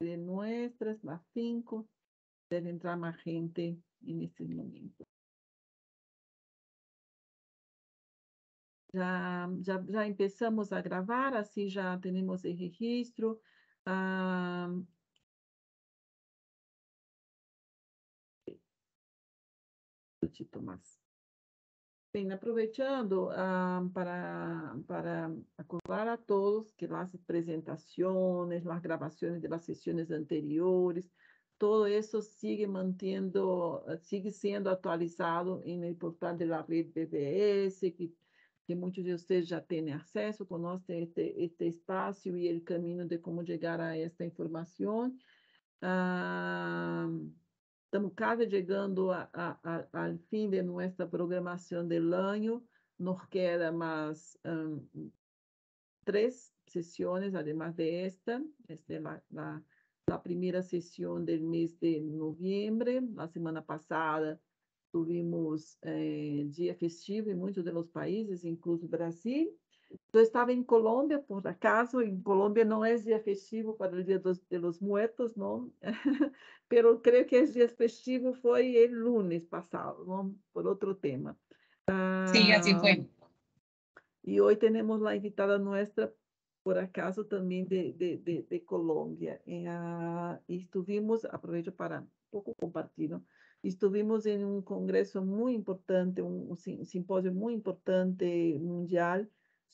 de nuestras, más 5. Debe entrar más gente en este momento. Já empezamos a gravar, assim já temos o registro. Um minutito más. Bem, aproveitando para acordar a todos que as apresentações, as gravações das sessões anteriores, todo isso sigue mantendo, sigue sendo atualizado no portal da rede BBS, que muitos de vocês já têm acesso, conhecem este espaço e o caminho de como chegar a esta informação. Estamos quase chegando ao fim de nossa programação do ano. Nos queda mais 3 sessões, además de esta. Esta é a primeira sessão do mês de novembro. Na semana passada, tivemos dia festivo em muitos dos países, incluso Brasil. Eu estava em Colômbia, por acaso. Em Colômbia não é dia festivo para o Dia de los Muertos, não. Pero creio que esse dia festivo foi o lunes passado, não? Por outro tema. Sí, así fue. E hoje temos a invitada nossa, por acaso, também de Colômbia. E estivemos, aproveito para um pouco compartilhar, estivemos em um congresso muito importante, um simpósio muito importante mundial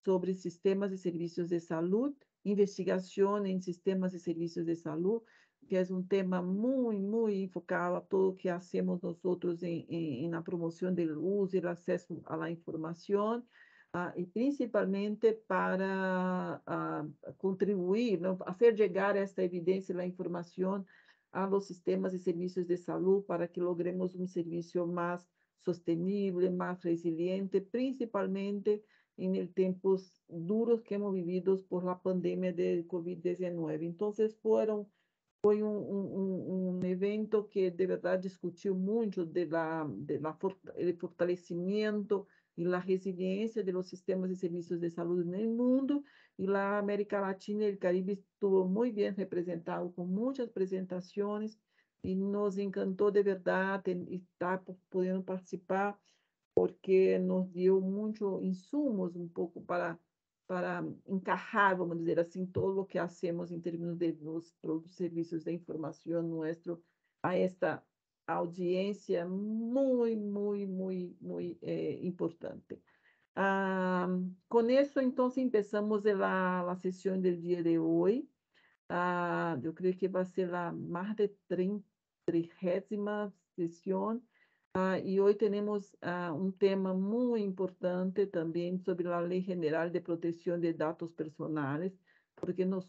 sobre sistemas e serviços de saúde, investigação em sistemas e serviços de saúde, que é um tema muito, muito enfocado a tudo que fazemos nós na promoção do uso e do acesso à informação. E principalmente para contribuir, não, fazer chegar esta evidência e a informação a los sistemas e serviços de saúde para que logremos um serviço mais sustentável, mais resiliente, principalmente em tempos duros que hemos vivido por a pandemia de COVID-19. Então, foi um evento que de verdade discutiu muito do fortalecimento e a resiliência dos sistemas e serviços de saúde no mundo, e a América Latina e o Caribe estuvo muito bem representado, com muitas apresentações, e nos encantou de verdade estar podendo participar, porque nos deu muitos insumos um pouco para encajar, vamos dizer assim, todo o que hacemos em termos de los serviços de informação nuestro a esta audiência muito, muito, muito, muito importante. Com isso, então, começamos a sessão do dia de hoje. Eu creio que vai ser a mais de 30ª sessão. E hoje temos um tema muito importante também sobre a Lei Geral de Proteção de Dados Personais, porque nós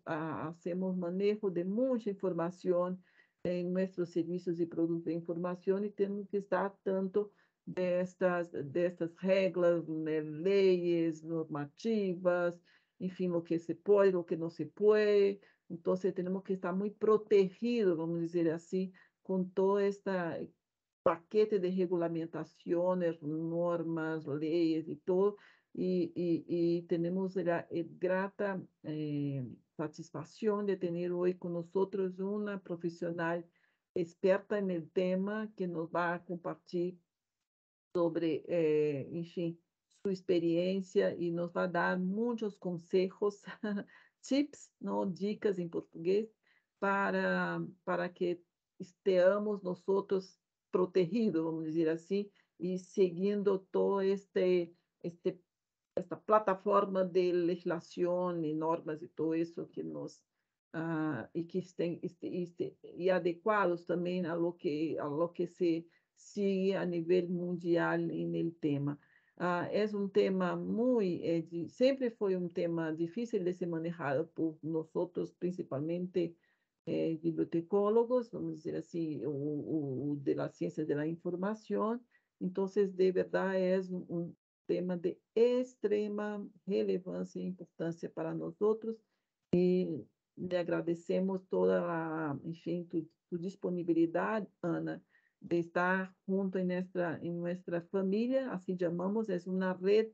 hacemos manejo de muita informação em nossos serviços e produtos de informação, e temos que estar tanto destas regras, né, leis, normativas, enfim, o que se pode, o que não se pode. Então, temos que estar muito protegidos, vamos dizer assim, com toda esta paquete de regulamentações, normas, leis e todo, e temos a grata satisfação de ter hoje com nós uma profissional experta no tema que nos vai compartilhar sobre, enfim, sua experiência e nos vai dar muitos conselhos, tips, não, dicas em português, para que estejamos nós protegidos, vamos dizer assim, e seguindo toda esta plataforma de legislação e normas e tudo isso que nos e que estão e adequados também a lo que se sigue a nível mundial no tema. É um tema muito, sempre foi um tema difícil de ser manejado por nós, principalmente bibliotecólogos, vamos dizer assim, o de las ciencias de la información. Entonces, de verdad, es un tema de extrema relevância e importância para nós outros, e lhe agradecemos toda a, enfim, tu disponibilidade, Ana, de estar junto em nossa família, assim chamamos, é uma rede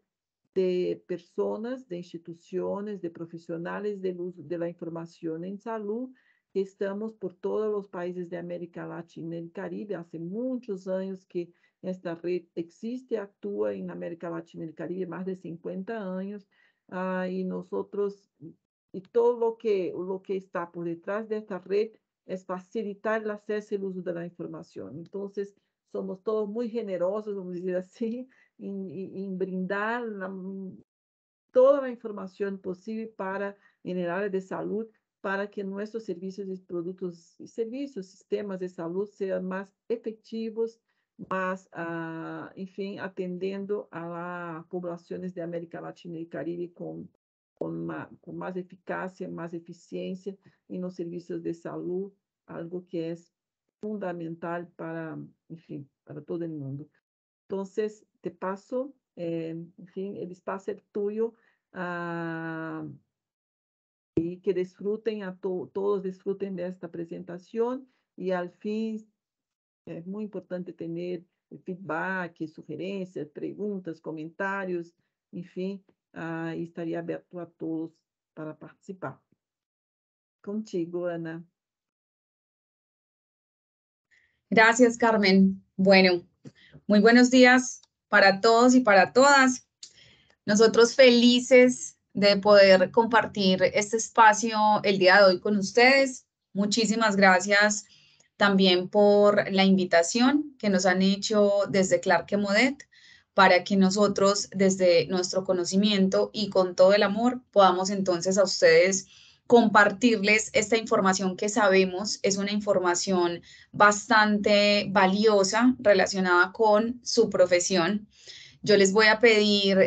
de pessoas, de instituições, de profissionais do uso da informação em saúde, que estamos por todos los países de América Latina y el Caribe. Hace muchos años que esta red existe, actúa en América Latina y el Caribe, más de 50 años, y nosotros, y todo lo que está por detrás de esta red es facilitar el acceso y el uso de la información. Entonces, somos todos muy generosos, vamos a decir así, en brindar toda la información posible para, en el área de salud, para que nuestros servicios y productos y servicios, sistemas de salud sean más efectivos, más, en fin, atendiendo a las poblaciones de América Latina y Caribe con más eficacia, más eficiencia en los servicios de salud, algo que es fundamental para, en fin, para todo el mundo. Entonces, te paso, en fin, el espacio es tuyo, y que disfruten, todos disfruten de esta presentación y al fin es muy importante tener feedback, sugerencias, preguntas, comentarios, en fin, y estaría abierto a todos para participar. Contigo, Ana. Gracias, Carmen. Bueno, muy buenos días para todos y para todas. Nosotros felices de poder compartir este espacio el día de hoy con ustedes. Muchísimas gracias también por la invitación que nos han hecho desde Clarke Modet para que nosotros desde nuestro conocimiento y con todo el amor podamos entonces a ustedes compartirles esta información que sabemos es una información bastante valiosa relacionada con su profesión. Yo les voy a pedir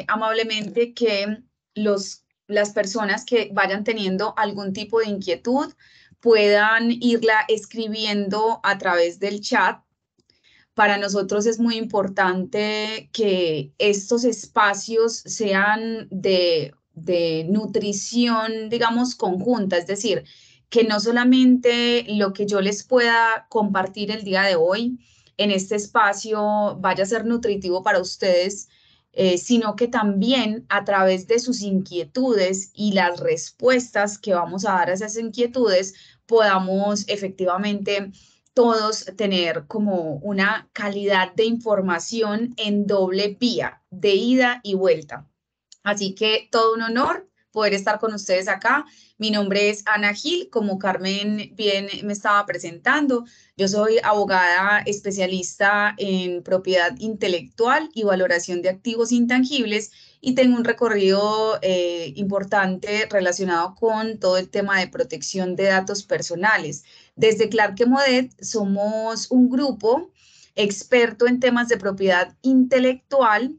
amablemente que las personas que vayan teniendo algún tipo de inquietud puedan irla escribiendo a través del chat. Para nosotros es muy importante que estos espacios sean de nutrición, digamos, conjunta, es decir, que no solamente lo que yo les pueda compartir el día de hoy en este espacio vaya a ser nutritivo para ustedes, sino que también a través de sus inquietudes y las respuestas que vamos a dar a esas inquietudes podamos efectivamente todos tener como una calidad de información en doble vía, de ida y vuelta. Así que todo un honor poder estar con ustedes acá. Mi nombre es Ana Gil, como Carmen bien me estaba presentando. Yo soy abogada especialista en propiedad intelectual y valoración de activos intangibles y tengo un recorrido importante relacionado con todo el tema de protección de datos personales. Desde Clarke Modet somos un grupo experto en temas de propiedad intelectual.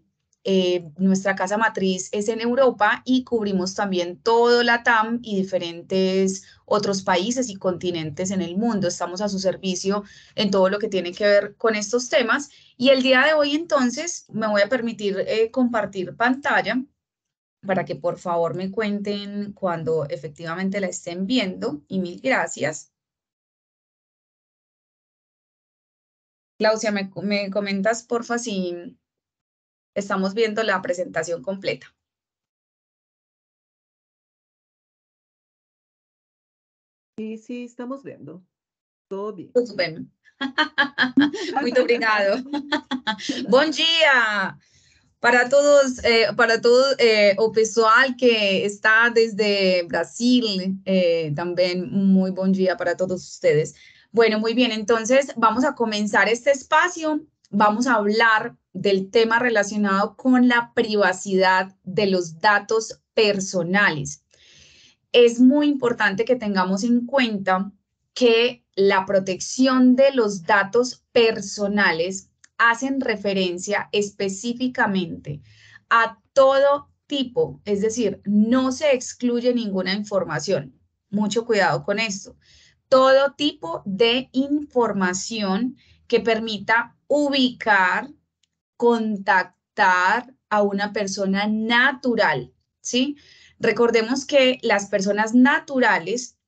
Nuestra casa matriz es en Europa y cubrimos también todo LATAM y diferentes otros países y continentes en el mundo. Estamos a su servicio en todo lo que tiene que ver con estos temas. Y el día de hoy, entonces, me voy a permitir compartir pantalla para que por favor me cuenten cuando efectivamente la estén viendo. Y mil gracias. Claudia, me comentas, porfa, si estamos viendo la presentación completa. Sí, estamos vendo. Todo bem. Tudo bem. Muito obrigado. Bom dia para todos, para todo o pessoal que está desde Brasil. También muy buen día para todos ustedes. Bueno, muy bien, entonces vamos a comenzar este espacio. Vamos a hablar del tema relacionado con la privacidad de los datos personales. Es muy importante que tengamos en cuenta que la protección de los datos personales hacen referencia específicamente a todo tipo, es decir, no se excluye ninguna información. Mucho cuidado con esto. Todo tipo de información que permita ubicar, contactar a una persona natural, ¿sí? Recordemos que las personas naturales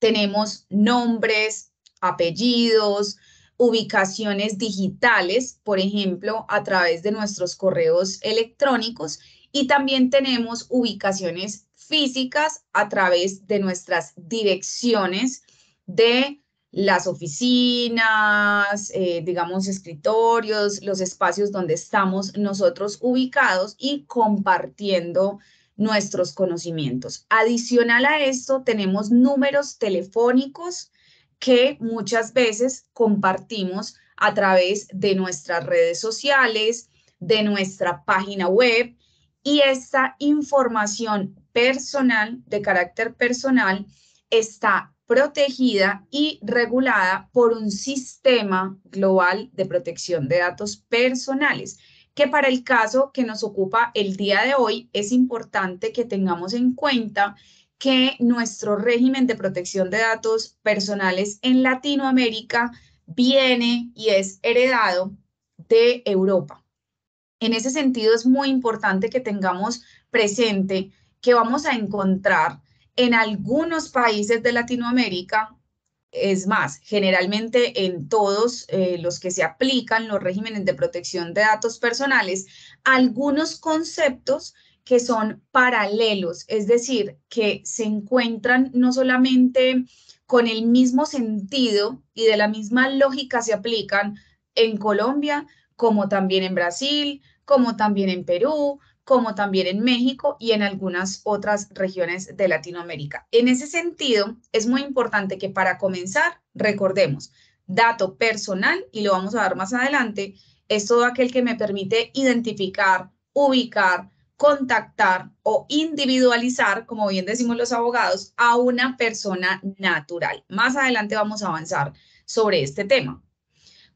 tenemos nombres, apellidos, ubicaciones digitales, por ejemplo, a través de nuestros correos electrónicos y también tenemos ubicaciones físicas a través de nuestras direcciones de las oficinas, digamos, escritorios, los espacios donde estamos nosotros ubicados y compartiendo nuestros conocimientos. Adicional a esto, tenemos números telefónicos que muchas veces compartimos a través de nuestras redes sociales, de nuestra página web, y esta información personal, de carácter personal, está protegida y regulada por un sistema global de protección de datos personales, que para el caso que nos ocupa el día de hoy es importante que tengamos en cuenta que nuestro régimen de protección de datos personales en Latinoamérica viene y es heredado de Europa. En ese sentido, es muy importante que tengamos presente que vamos a encontrar en algunos países de Latinoamérica, es más, generalmente en todos los que se aplican los regímenes de protección de datos personales, algunos conceptos que son paralelos, es decir, que se encuentran no solamente con el mismo sentido y de la misma lógica se aplican en Colombia, como también en Brasil, como también en Perú, como también en México y en algunas otras regiones de Latinoamérica. En ese sentido, es muy importante que para comenzar, recordemos, dato personal, y lo vamos a ver más adelante, es todo aquel que me permite identificar, ubicar, contactar o individualizar, como bien decimos los abogados, a una persona natural. Más adelante vamos a avanzar sobre este tema.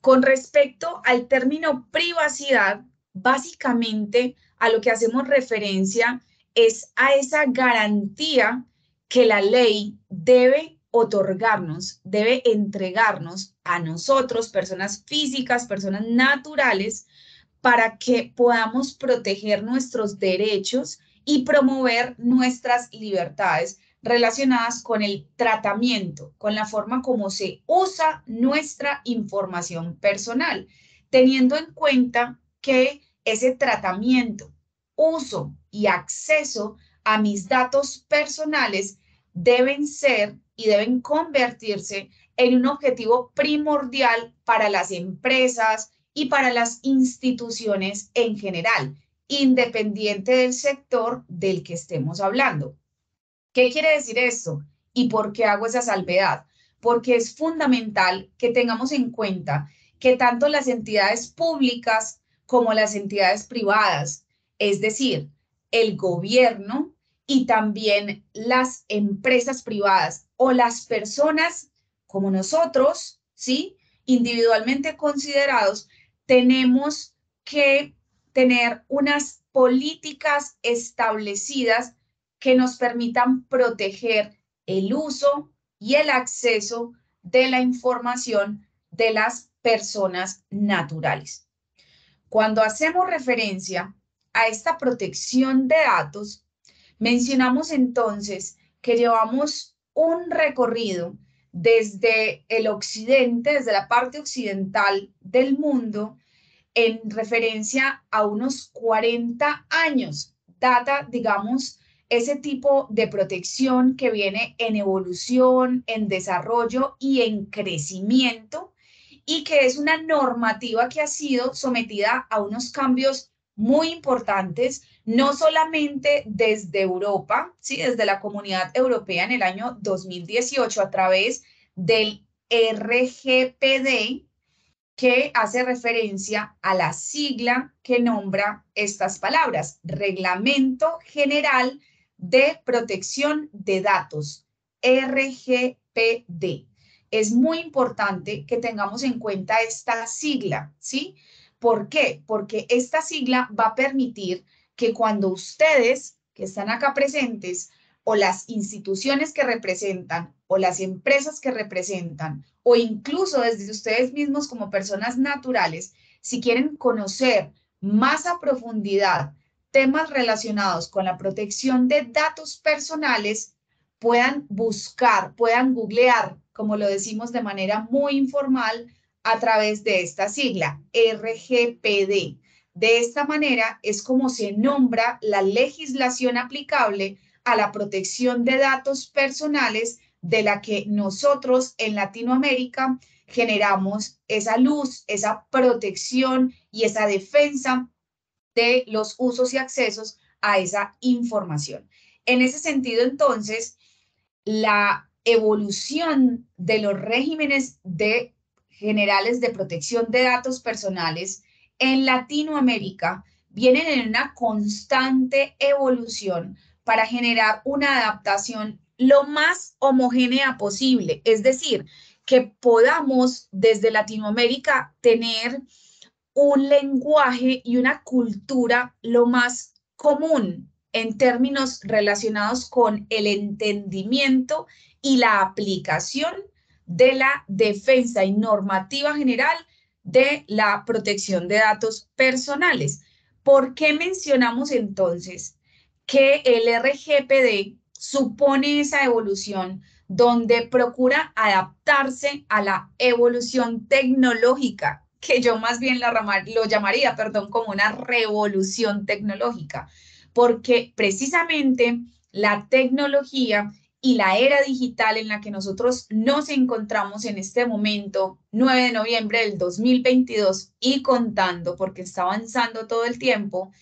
Con respecto al término privacidad, básicamente a lo que hacemos referencia es a esa garantía que la ley debe otorgarnos, debe entregarnos a nosotros, personas físicas, personas naturales, para que podamos proteger nuestros derechos y promover nuestras libertades relacionadas con el tratamiento, con la forma como se usa nuestra información personal, teniendo en cuenta que ese tratamiento, uso y acceso a mis datos personales deben ser y deben convertirse en un objetivo primordial para las empresas y para las instituciones en general, independiente del sector del que estemos hablando. ¿Qué quiere decir esto? ¿Y por qué hago esa salvedad? Porque es fundamental que tengamos en cuenta que tanto las entidades públicas como las entidades privadas, es decir, el gobierno y también las empresas privadas o las personas como nosotros, ¿sí? Individualmente considerados, tenemos que tener unas políticas establecidas que nos permitan proteger el uso y el acceso de la información de las personas naturales. Cuando hacemos referencia a esta protección de datos, mencionamos entonces que llevamos un recorrido desde el occidente, desde la parte occidental del mundo, en referencia a unos 40 años. Data, digamos, ese tipo de protección que viene en evolución, en desarrollo y en crecimiento, y que es una normativa que ha sido sometida a unos cambios muy importantes, no solamente desde Europa, ¿sí? Desde la Comunidad Europea en el año 2018 a través del RGPD, que hace referencia a la sigla que nombra estas palabras, Reglamento General de Protección de Datos, RGPD. Es muy importante que tengamos en cuenta esta sigla, ¿sí? ¿Por qué? Porque esta sigla va a permitir que cuando ustedes que están acá presentes o las instituciones que representan o las empresas que representan o incluso desde ustedes mismos como personas naturales, si quieren conocer más a profundidad temas relacionados con la protección de datos personales, puedan buscar, puedan googlear, como lo decimos de manera muy informal, a través de esta sigla, RGPD. De esta manera es como se nombra la legislación aplicable a la protección de datos personales de la que nosotros en Latinoamérica generamos esa luz, esa protección y esa defensa de los usos y accesos a esa información. En ese sentido, entonces, la evolución de los regímenes generales de protección de datos personales en Latinoamérica vienen en una constante evolución para generar una adaptación lo más homogénea posible, es decir, que podamos desde Latinoamérica tener un lenguaje y una cultura lo más común en términos relacionados con el entendimiento y la aplicación de la defensa y normativa general de la protección de datos personales. ¿Por qué mencionamos entonces que el RGPD supone esa evolución donde procura adaptarse a la evolución tecnológica, que yo más bien lo llamaría, perdón, como una revolución tecnológica? Porque precisamente la tecnología y la era digital en la que nosotros nos encontramos en este momento, 9 de noviembre del 2022 y contando, porque está avanzando todo el tiempo,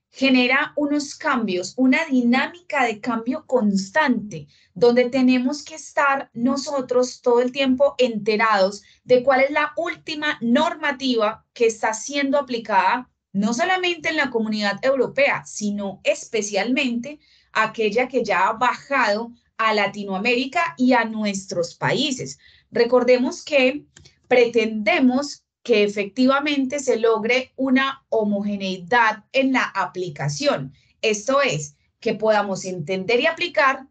genera unos cambios, una dinámica de cambio constante, donde tenemos que estar nosotros todo el tiempo enterados de cuál es la última normativa que está siendo aplicada, no solamente en la Comunidad Europea, sino especialmente aquella que ya ha bajado a Latinoamérica y a nuestros países. Recordemos que pretendemos que efectivamente se logre una homogeneidad en la aplicación. Esto es, que podamos entender y aplicar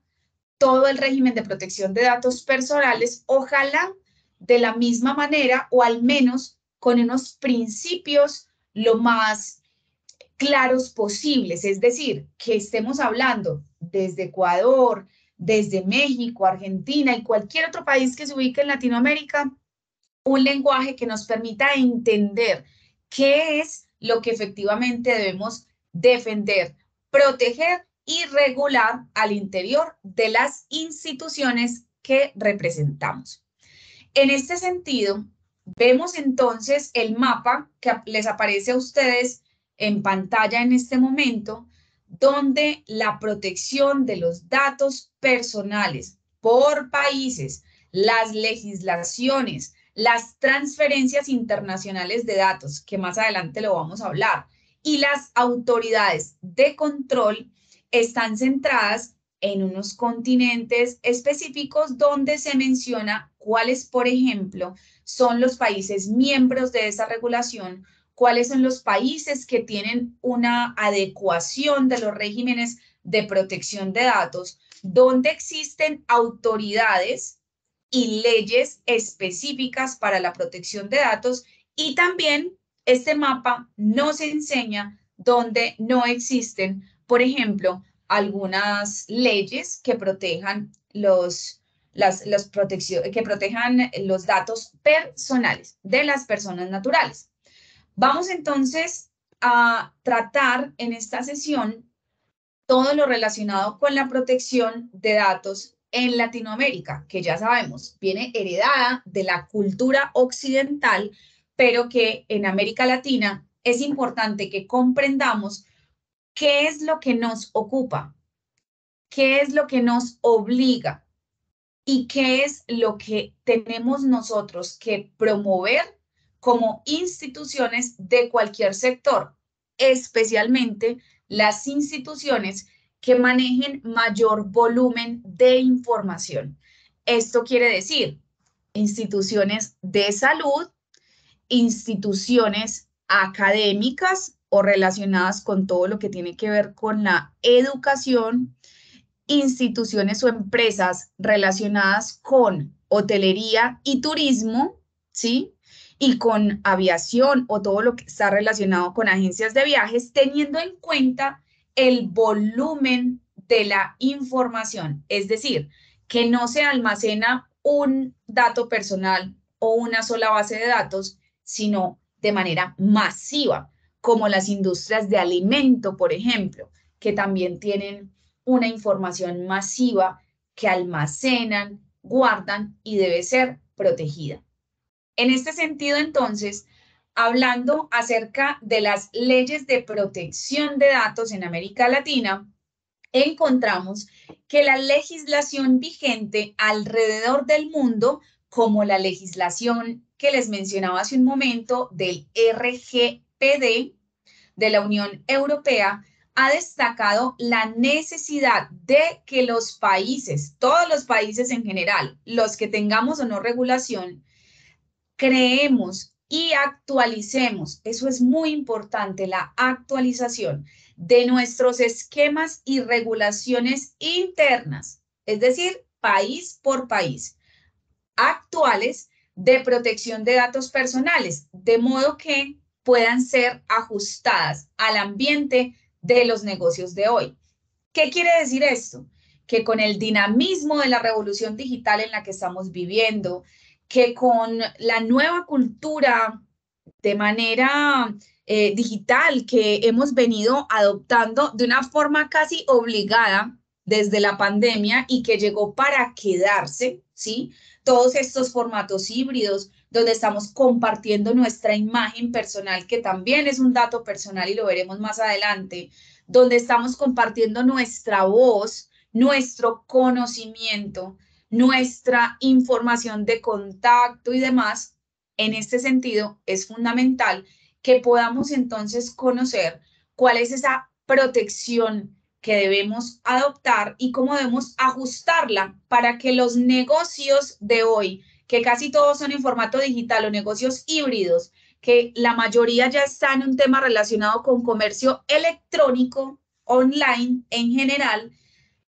todo el régimen de protección de datos personales, ojalá de la misma manera o al menos con unos principios lo más claros posibles, es decir, que estemos hablando desde Ecuador, desde México, Argentina y cualquier otro país que se ubique en Latinoamérica, un lenguaje que nos permita entender qué es lo que efectivamente debemos defender, proteger y regular al interior de las instituciones que representamos. En este sentido, vemos entonces el mapa que les aparece a ustedes en pantalla en este momento, donde la protección de los datos personales por países, las legislaciones, las transferencias internacionales de datos, que más adelante lo vamos a hablar, y las autoridades de control están centradas en unos continentes específicos donde se menciona cuáles, por ejemplo, son los países miembros de esa regulación, cuáles son los países que tienen una adecuación de los regímenes de protección de datos, donde existen autoridades y leyes específicas para la protección de datos, y también este mapa nos enseña donde no existen, por ejemplo, algunas leyes que protejan que protejan los datos personales de las personas naturales. Vamos entonces a tratar en esta sesión todo lo relacionado con la protección de datos en Latinoamérica, que ya sabemos, viene heredada de la cultura occidental, pero que en América Latina es importante que comprendamos qué es lo que nos ocupa, qué es lo que nos obliga y qué es lo que tenemos nosotros que promover como instituciones de cualquier sector, especialmente las instituciones que manejen mayor volumen de información. Esto quiere decir instituciones de salud, instituciones académicas o relacionadas con todo lo que tiene que ver con la educación, instituciones o empresas relacionadas con hotelería y turismo, ¿sí? Y con aviación o todo lo que está relacionado con agencias de viajes, teniendo en cuenta el volumen de la información, es decir, que no se almacena un dato personal o una sola base de datos, sino de manera masiva, como las industrias de alimento, por ejemplo, que también tienen una información masiva que almacenan guardan y debe ser protegida. En este sentido, entonces, hablando acerca de las leyes de protección de datos en América Latina, encontramos que la legislación vigente alrededor del mundo, como la legislación que les mencionaba hace un momento del RGPD de la Unión Europea, ha destacado la necesidad de que los países, todos los países en general, los que tengamos o no regulación, creemos y actualicemos, eso es muy importante, la actualización de nuestros esquemas y regulaciones internas, es decir, país por país, actuales de protección de datos personales, de modo que puedan ser ajustadas al ambiente de los negocios de hoy. ¿Qué quiere decir esto? Que con el dinamismo de la revolución digital en la que estamos viviendo, que con la nueva cultura de manera digital que hemos venido adoptando de una forma casi obligada desde la pandemia y que llegó para quedarse, ¿sí? Todos estos formatos híbridos donde estamos compartiendo nuestra imagen personal, que también es un dato personal y lo veremos más adelante, donde estamos compartiendo nuestra voz, nuestro conocimiento, nuestra información de contacto y demás. En este sentido, es fundamental que podamos entonces conocer cuál es esa protección que debemos adoptar y cómo debemos ajustarla para que los negocios de hoy, que casi todos son en formato digital o negocios híbridos, que la mayoría ya está en un tema relacionado con comercio electrónico, online en general,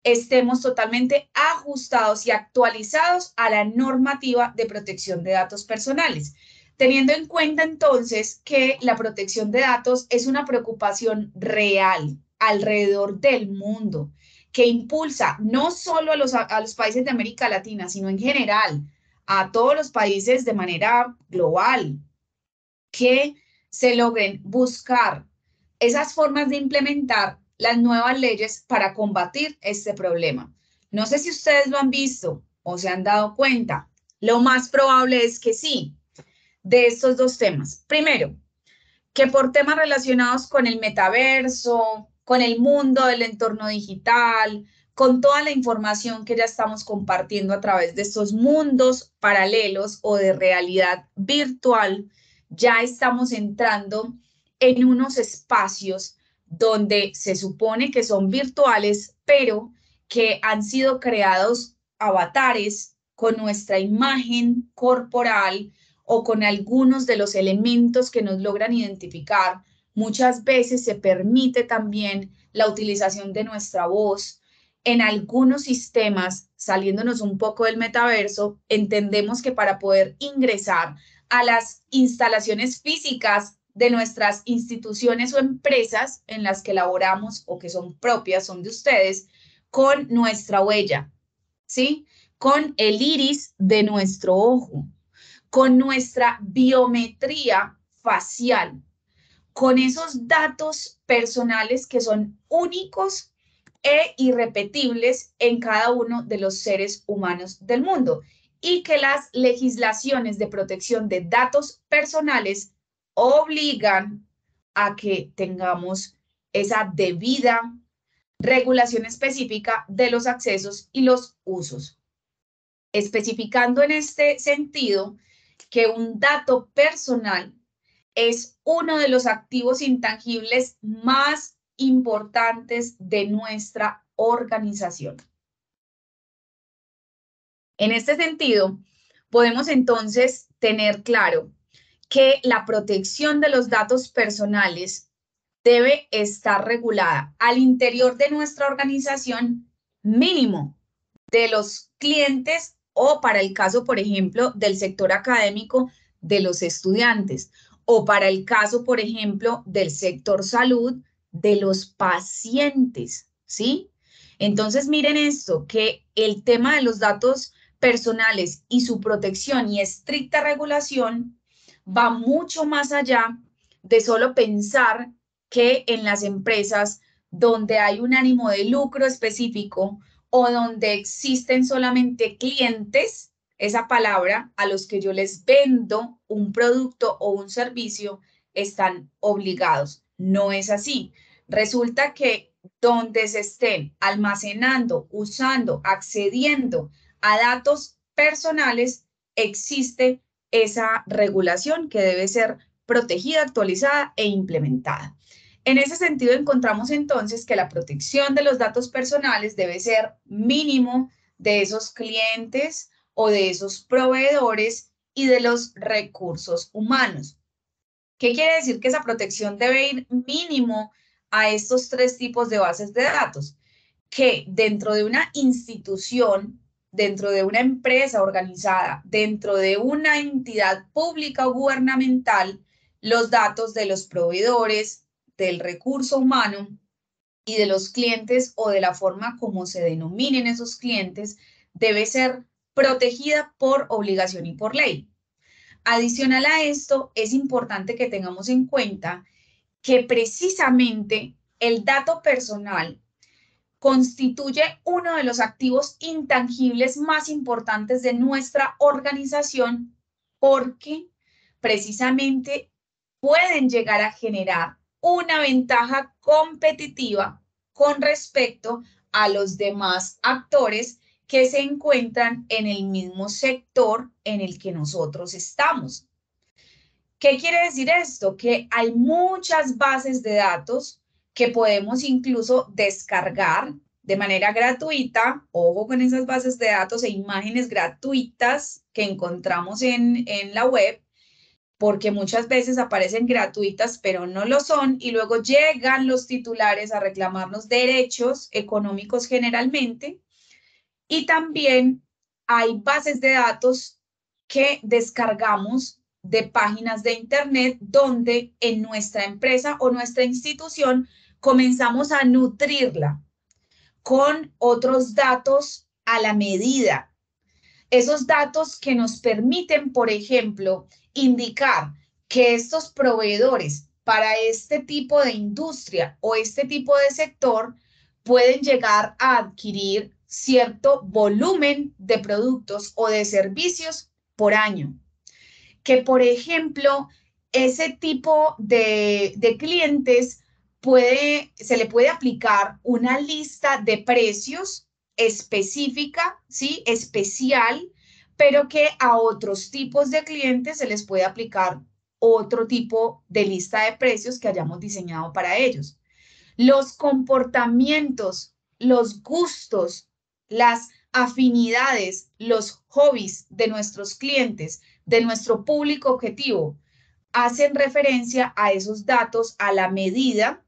estemos totalmente ajustados y actualizados a la normativa de protección de datos personales. Teniendo en cuenta entonces que la protección de datos es una preocupación real alrededor del mundo, que impulsa no solo a los países de América Latina, sino en general a todos los países de manera global, que se logren buscar esas formas de implementar las nuevas leyes para combatir este problema. No sé si ustedes lo han visto o se han dado cuenta. Lo más probable es que sí, de estos dos temas. Primero, que por temas relacionados con el metaverso, con el mundo del entorno digital, con toda la información que ya estamos compartiendo a través de estos mundos paralelos o de realidad virtual, ya estamos entrando en unos espacios donde se supone que son virtuales, pero que han sido creados avatares con nuestra imagen corporal o con algunos de los elementos que nos logran identificar. Muchas veces se permite también la utilización de nuestra voz. En algunos sistemas, saliéndonos un poco del metaverso, entendemos que para poder ingresar a las instalaciones físicas de nuestras instituciones o empresas en las que laboramos o que son propias, son de ustedes, con nuestra huella, ¿sí? Con el iris de nuestro ojo, con nuestra biometría facial, con esos datos personales que son únicos e irrepetibles en cada uno de los seres humanos del mundo y que las legislaciones de protección de datos personales obligan a que tengamos esa debida regulación específica de los accesos y los usos. Especificando en este sentido que un dato personal es uno de los activos intangibles más importantes de nuestra organización. En este sentido, podemos entonces tener claro que la protección de los datos personales debe estar regulada al interior de nuestra organización mínimo de los clientes o para el caso, por ejemplo, del sector académico de los estudiantes o para el caso, por ejemplo, del sector salud de los pacientes, ¿sí? Entonces, miren esto, que el tema de los datos personales y su protección y estricta regulación va mucho más allá de solo pensar que en las empresas donde hay un ánimo de lucro específico o donde existen solamente clientes, esa palabra, a los que yo les vendo un producto o un servicio, están obligados. No es así. Resulta que donde se estén almacenando, usando, accediendo a datos personales, existe esa regulación que debe ser protegida, actualizada e implementada. En ese sentido, encontramos entonces que la protección de los datos personales debe ser mínimo de esos clientes o de esos proveedores y de los recursos humanos. ¿Qué quiere decir que esa protección debe ir mínimo a estos tres tipos de bases de datos? Que dentro de una institución, dentro de una empresa organizada, dentro de una entidad pública o gubernamental, los datos de los proveedores, del recurso humano y de los clientes o de la forma como se denominen esos clientes, debe ser protegida por obligación y por ley. Adicional a esto, es importante que tengamos en cuenta que precisamente el dato personal constituye uno de los activos intangibles más importantes de nuestra organización porque precisamente pueden llegar a generar una ventaja competitiva con respecto a los demás actores que se encuentran en el mismo sector en el que nosotros estamos. ¿Qué quiere decir esto? Que hay muchas bases de datos que podemos incluso descargar de manera gratuita. Ojo con esas bases de datos e imágenes gratuitas que encontramos en la web, porque muchas veces aparecen gratuitas, pero no lo son, y luego llegan los titulares a reclamarnos derechos económicos generalmente. Y también hay bases de datos que descargamos de páginas de internet donde en nuestra empresa o nuestra institución comenzamos a nutrirla con otros datos a la medida. Esos datos que nos permiten, por ejemplo, indicar que estos proveedores para este tipo de industria o este tipo de sector pueden llegar a adquirir cierto volumen de productos o de servicios por año. Que, por ejemplo, ese tipo de clientes se le puede aplicar una lista de precios específica, ¿sí? Especial, pero que a otros tipos de clientes se les puede aplicar otro tipo de lista de precios que hayamos diseñado para ellos. Los comportamientos, los gustos, las afinidades, los hobbies de nuestros clientes, de nuestro público objetivo, hacen referencia a esos datos a la medida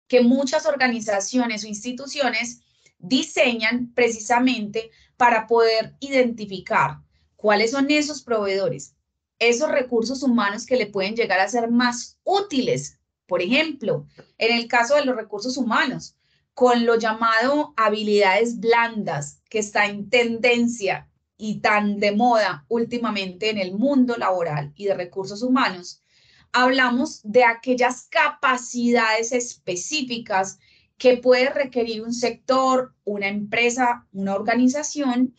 que muchas organizaciones o instituciones diseñan precisamente para poder identificar cuáles son esos proveedores, esos recursos humanos que le pueden llegar a ser más útiles. Por ejemplo, en el caso de los recursos humanos, con lo llamado habilidades blandas, que está en tendencia y tan de moda últimamente en el mundo laboral y de recursos humanos, hablamos de aquellas capacidades específicas que puede requerir un sector, una empresa, una organización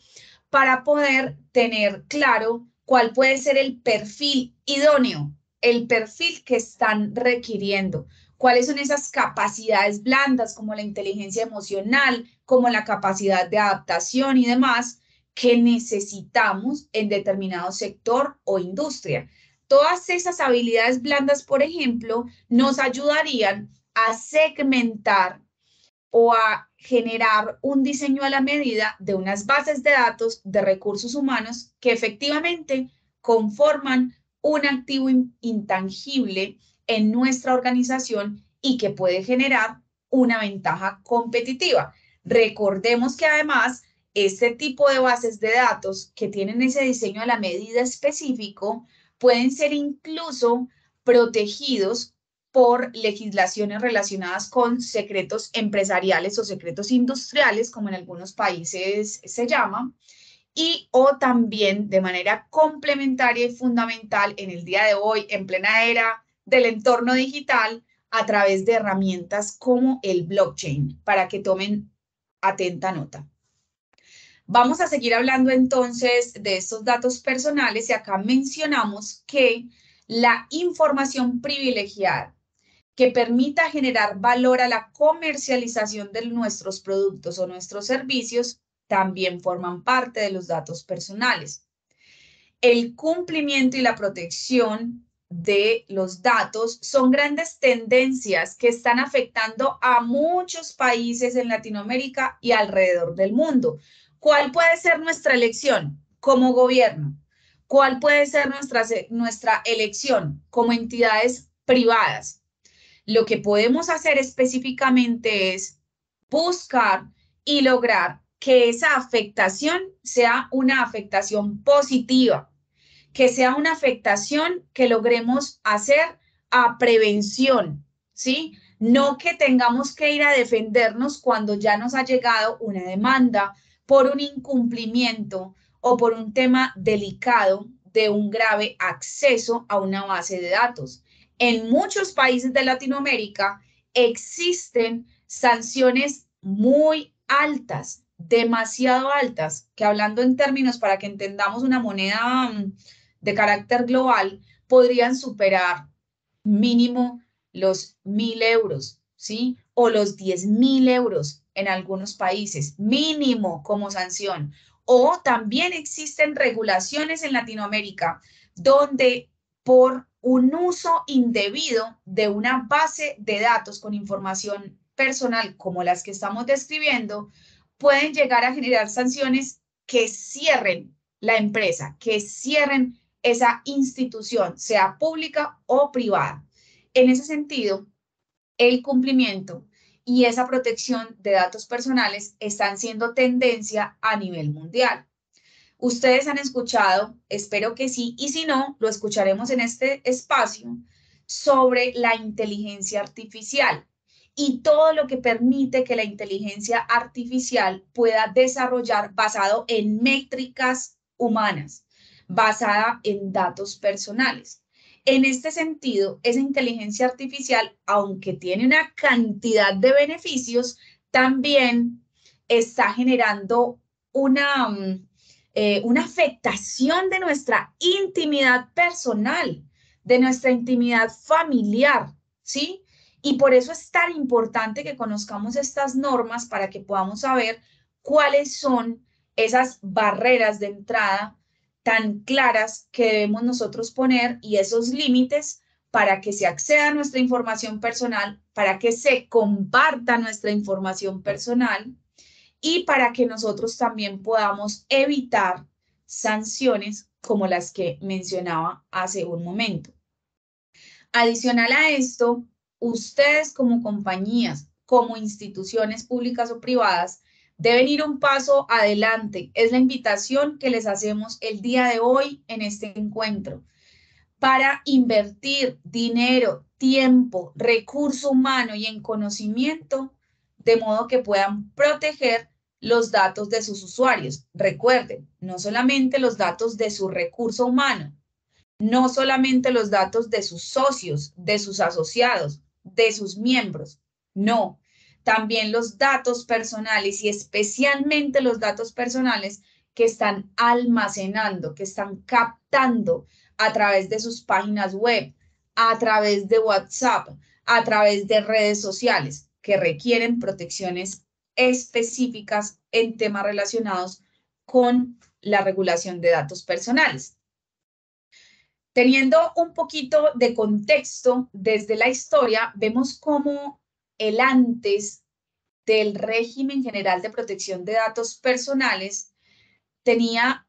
para poder tener claro cuál puede ser el perfil idóneo, el perfil que están requiriendo, cuáles son esas capacidades blandas como la inteligencia emocional, como la capacidad de adaptación y demás que necesitamos en determinado sector o industria. Todas esas habilidades blandas, por ejemplo, nos ayudarían a segmentar o a generar un diseño a la medida de unas bases de datos de recursos humanos que efectivamente conforman un activo intangible en nuestra organización y que puede generar una ventaja competitiva. Recordemos que además este tipo de bases de datos que tienen ese diseño a la medida específico pueden ser incluso protegidos por legislaciones relacionadas con secretos empresariales o secretos industriales, como en algunos países se llama, y o también de manera complementaria y fundamental en el día de hoy, en plena era del entorno digital, a través de herramientas como el blockchain, para que tomen atenta nota. Vamos a seguir hablando entonces de estos datos personales y acá mencionamos que la información privilegiada que permita generar valor a la comercialización de nuestros productos o nuestros servicios también forman parte de los datos personales. El cumplimiento y la protección de los datos son grandes tendencias que están afectando a muchos países en Latinoamérica y alrededor del mundo. ¿Cuál puede ser nuestra elección como gobierno? ¿Cuál puede ser nuestra elección como entidades privadas? Lo que podemos hacer específicamente es buscar y lograr que esa afectación sea una afectación positiva, que sea una afectación que logremos hacer a prevención, ¿sí? No que tengamos que ir a defendernos cuando ya nos ha llegado una demanda por un incumplimiento o por un tema delicado de un grave acceso a una base de datos. En muchos países de Latinoamérica existen sanciones muy altas, demasiado altas, que hablando en términos para que entendamos una moneda de carácter global, podrían superar mínimo los 1.000 euros, ¿sí? O los 10.000 euros en algunos países, mínimo como sanción. O también existen regulaciones en Latinoamérica donde por un uso indebido de una base de datos con información personal como las que estamos describiendo, pueden llegar a generar sanciones que cierren la empresa, que cierren esa institución, sea pública o privada. En ese sentido, el cumplimiento y esa protección de datos personales están siendo tendencia a nivel mundial. Ustedes han escuchado, espero que sí, y si no, lo escucharemos en este espacio, sobre la inteligencia artificial y todo lo que permite que la inteligencia artificial pueda desarrollar basado en métricas humanas, basada en datos personales. En este sentido, esa inteligencia artificial, aunque tiene una cantidad de beneficios, también está generando una afectación de nuestra intimidad personal, de nuestra intimidad familiar, ¿sí? Y por eso es tan importante que conozcamos estas normas para que podamos saber cuáles son esas barreras de entrada tan claras que debemos nosotros poner y esos límites para que se acceda a nuestra información personal, para que se comparta nuestra información personal y para que nosotros también podamos evitar sanciones como las que mencionaba hace un momento. Adicional a esto, ustedes como compañías, como instituciones públicas o privadas, deben ir un paso adelante. Es la invitación que les hacemos el día de hoy en este encuentro para invertir dinero, tiempo, recurso humano y en conocimiento, de modo que puedan proteger los datos de sus usuarios. Recuerden, no solamente los datos de su recurso humano, no solamente los datos de sus socios, de sus asociados, de sus miembros, no, también los datos personales y especialmente los datos personales que están almacenando, que están captando a través de sus páginas web, a través de WhatsApp, a través de redes sociales, que requieren protecciones específicas en temas relacionados con la regulación de datos personales. Teniendo un poquito de contexto desde la historia, vemos cómo el antes del régimen general de protección de datos personales tenía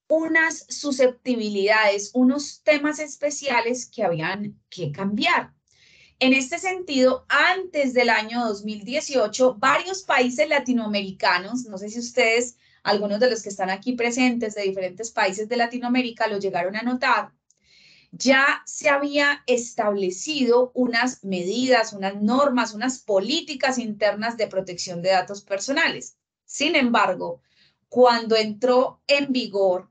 unas susceptibilidades, unos temas especiales que habían que cambiar. En este sentido, antes del año 2018, varios países latinoamericanos, no sé si ustedes, algunos de los que están aquí presentes de diferentes países de Latinoamérica, lo llegaron a notar, ya se había establecido unas medidas, unas normas, unas políticas internas de protección de datos personales. Sin embargo, cuando entró en vigor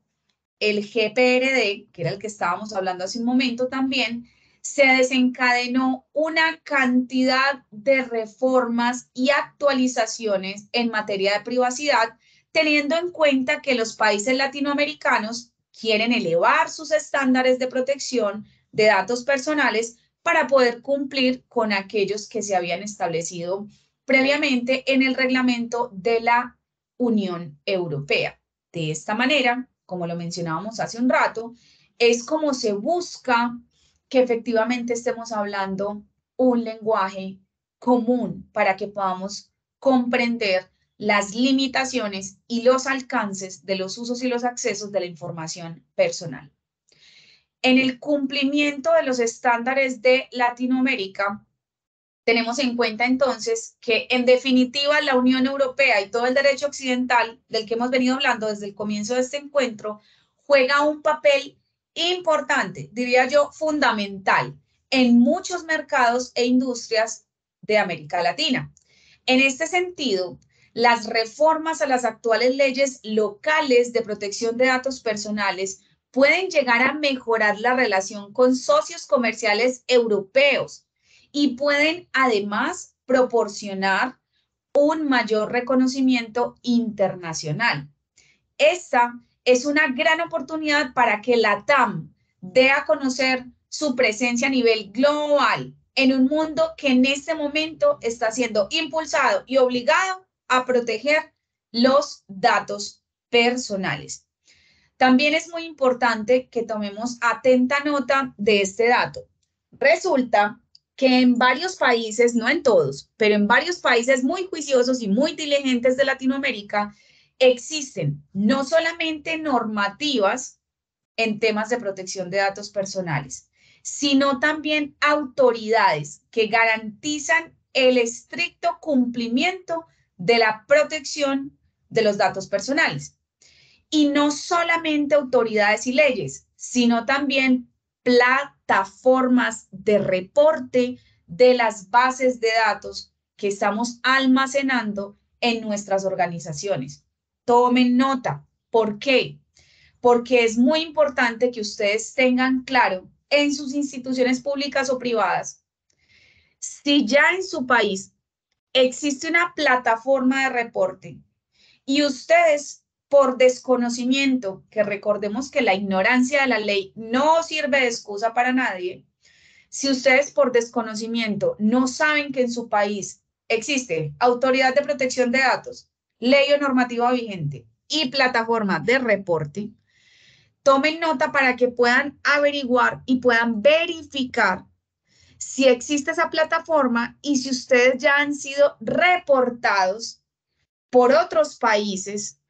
el GPRD, que era el que estábamos hablando hace un momento también, se desencadenó una cantidad de reformas y actualizaciones en materia de privacidad, teniendo en cuenta que los países latinoamericanos quieren elevar sus estándares de protección de datos personales para poder cumplir con aquellos que se habían establecido previamente en el reglamento de la Unión Europea. De esta manera, como lo mencionábamos hace un rato, es como se busca que efectivamente estemos hablando un lenguaje común para que podamos comprender las limitaciones y los alcances de los usos y los accesos de la información personal. En el cumplimiento de los estándares de Latinoamérica, tenemos en cuenta entonces que en definitiva la Unión Europea y todo el derecho occidental del que hemos venido hablando desde el comienzo de este encuentro juega un papel importante, diría yo, fundamental en muchos mercados e industrias de América Latina. En este sentido, las reformas a las actuales leyes locales de protección de datos personales pueden llegar a mejorar la relación con socios comerciales europeos y pueden además proporcionar un mayor reconocimiento internacional. Esta es una gran oportunidad para que la TAM dé a conocer su presencia a nivel global en un mundo que en este momento está siendo impulsado y obligado a proteger los datos personales. También es muy importante que tomemos atenta nota de este dato. Resulta que en varios países, no en todos, pero en varios países muy juiciosos y muy diligentes de Latinoamérica, existen no solamente normativas en temas de protección de datos personales, sino también autoridades que garantizan el estricto cumplimiento de la protección de los datos personales. Y no solamente autoridades y leyes, sino también plataformas de reporte de las bases de datos que estamos almacenando en nuestras organizaciones. Tomen nota. ¿Por qué? Porque es muy importante que ustedes tengan claro en sus instituciones públicas o privadas, si ya en su país existe una plataforma de reporte y ustedes por desconocimiento, que recordemos que la ignorancia de la ley no sirve de excusa para nadie, si ustedes por desconocimiento no saben que en su país existe Autoridad de Protección de Datos, ley o normativa vigente y plataforma de reporte, tomen nota para que puedan averiguar y puedan verificar si existe esa plataforma y si ustedes ya han sido reportados por otros países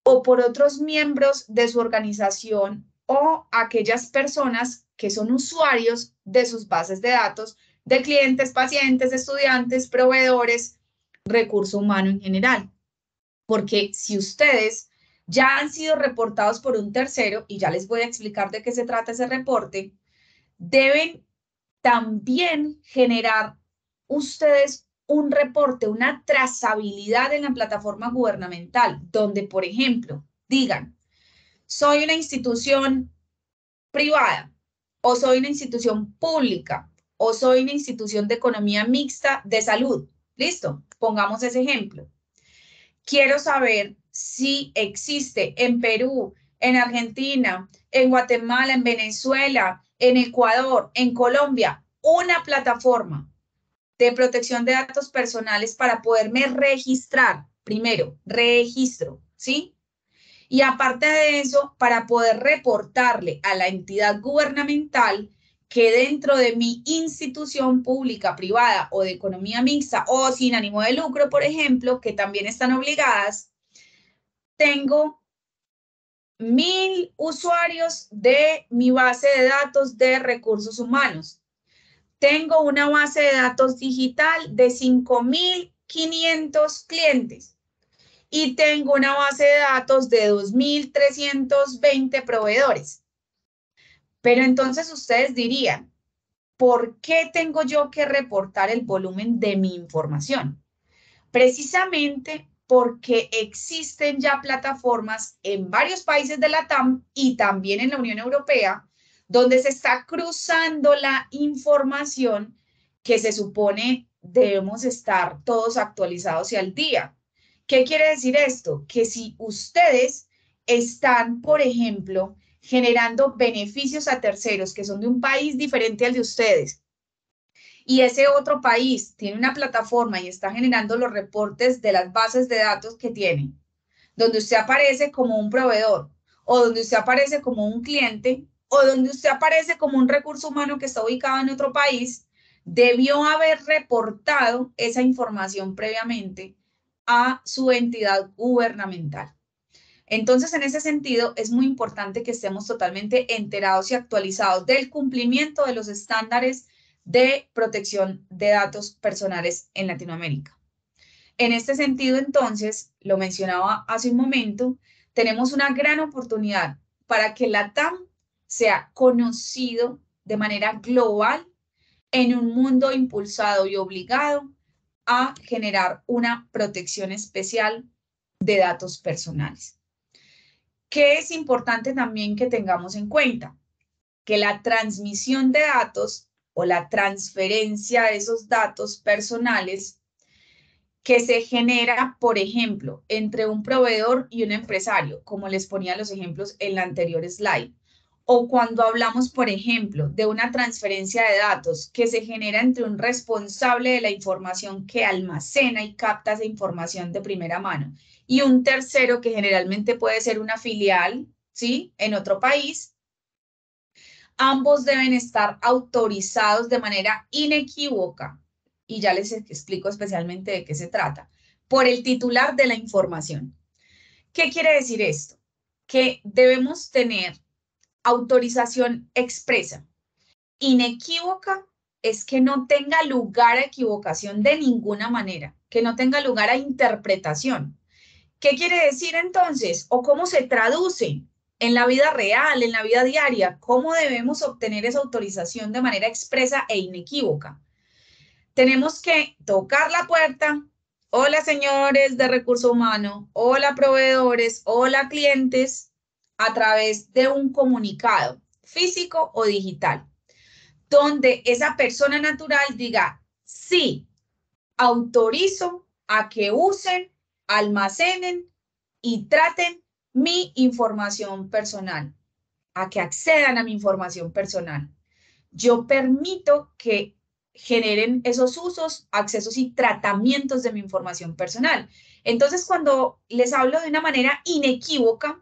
o por otros miembros de su organización o aquellas personas que son usuarios de sus bases de datos, de clientes, pacientes, estudiantes, proveedores, recurso humano en general. Porque si ustedes ya han sido reportados por un tercero, y ya les voy a explicar de qué se trata ese reporte, deben también generar ustedes un reporte, una trazabilidad en la plataforma gubernamental, donde, por ejemplo, digan, soy una institución privada, o soy una institución pública, o soy una institución de economía mixta de salud. ¿Listo? Pongamos ese ejemplo. Quiero saber si existe en Perú, en Argentina, en Guatemala, en Venezuela, en Ecuador, en Colombia, una plataforma de protección de datos personales para poderme registrar. Primero, registro, ¿sí? Y aparte de eso, para poder reportarle a la entidad gubernamental que dentro de mi institución pública, privada o de economía mixta o sin ánimo de lucro, por ejemplo, que también están obligadas, tengo 1000 usuarios de mi base de datos de recursos humanos. Tengo una base de datos digital de 5500 clientes y tengo una base de datos de 2320 proveedores. Pero entonces ustedes dirían, ¿por qué tengo yo que reportar el volumen de mi información? Precisamente porque existen ya plataformas en varios países de la TAM y también en la Unión Europea, donde se está cruzando la información que se supone debemos estar todos actualizados y al día, ¿Qué quiere decir esto? Que si ustedes están, por ejemplo, generando beneficios a terceros que son de un país diferente al de ustedes, y ese otro país tiene una plataforma y está generando los reportes de las bases de datos que tiene, donde usted aparece como un proveedor, o donde usted aparece como un cliente, o donde usted aparece como un recurso humano que está ubicado en otro país, debió haber reportado esa información previamente a su entidad gubernamental. Entonces, en ese sentido, es muy importante que estemos totalmente enterados y actualizados del cumplimiento de los estándares de protección de datos personales en Latinoamérica. En este sentido, entonces, lo mencionaba hace un momento, tenemos una gran oportunidad para que la TAM sea conocido de manera global en un mundo impulsado y obligado a generar una protección especial de datos personales. ¿Qué es importante también que tengamos en cuenta? Que la transmisión de datos o la transferencia de esos datos personales que se genera, por ejemplo, entre un proveedor y un empresario, como les ponía los ejemplos en la anterior slide, o cuando hablamos, por ejemplo, de una transferencia de datos que se genera entre un responsable de la información que almacena y capta esa información de primera mano y un tercero que generalmente puede ser una filial, ¿sí?, en otro país, ambos deben estar autorizados de manera inequívoca, y ya les explico especialmente de qué se trata, por el titular de la información. ¿Qué quiere decir esto? Que debemos tener autorización expresa. Inequívoca es que no tenga lugar a equivocación de ninguna manera, que no tenga lugar a interpretación. ¿Qué quiere decir entonces? ¿O cómo se traduce en la vida real, en la vida diaria? ¿Cómo debemos obtener esa autorización de manera expresa e inequívoca? Tenemos que tocar la puerta. Hola, señores de recurso humano. Hola, proveedores. Hola, clientes. A través de un comunicado físico o digital, donde esa persona natural diga, sí, autorizo a que usen, almacenen y traten mi información personal, a que accedan a mi información personal. Yo permito que generen esos usos, accesos y tratamientos de mi información personal. Entonces, cuando les hablo de una manera inequívoca,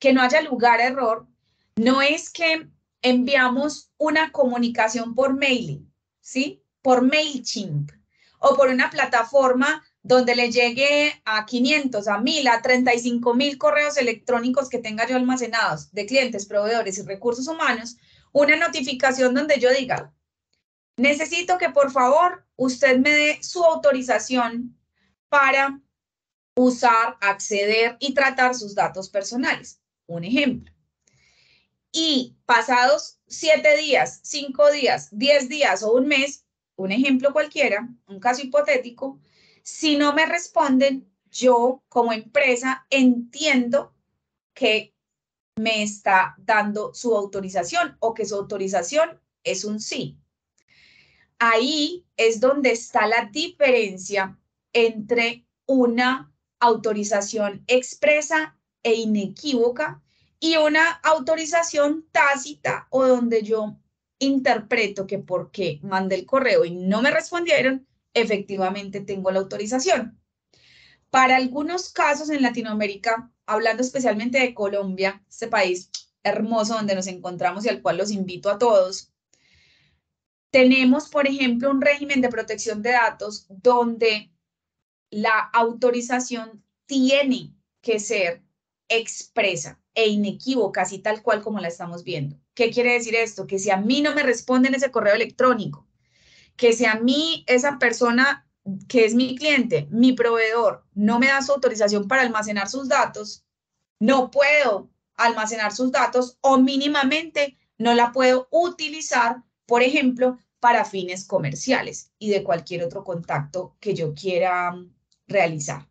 que no haya lugar a error, no es que enviamos una comunicación por mailing, ¿sí? Por MailChimp o por una plataforma donde le llegue a 500, a 1000, a 35,000 correos electrónicos que tenga yo almacenados de clientes, proveedores y recursos humanos, una notificación donde yo diga, necesito que por favor usted me dé su autorización para usar, acceder y tratar sus datos personales. Un ejemplo. Y pasados 7 días, 5 días, 10 días o un mes, un ejemplo cualquiera, un caso hipotético, si no me responden, yo como empresa entiendo que me está dando su autorización o que su autorización es un sí. Ahí es donde está la diferencia entre una autorización expresa e inequívoca y una autorización tácita o donde yo interpreto que porque mandé el correo y no me respondieron, efectivamente tengo la autorización. Para algunos casos en Latinoamérica, hablando especialmente de Colombia, este país hermoso donde nos encontramos y al cual los invito a todos, tenemos, por ejemplo, un régimen de protección de datos donde la autorización tiene que ser expresa e inequívoca, así tal cual como la estamos viendo. ¿Qué quiere decir esto? Que si a mí no me responden ese correo electrónico, que si a mí esa persona que es mi cliente, mi proveedor, no me da su autorización para almacenar sus datos, no puedo almacenar sus datos o mínimamente no la puedo utilizar, por ejemplo, para fines comerciales y de cualquier otro contacto que yo quiera realizar.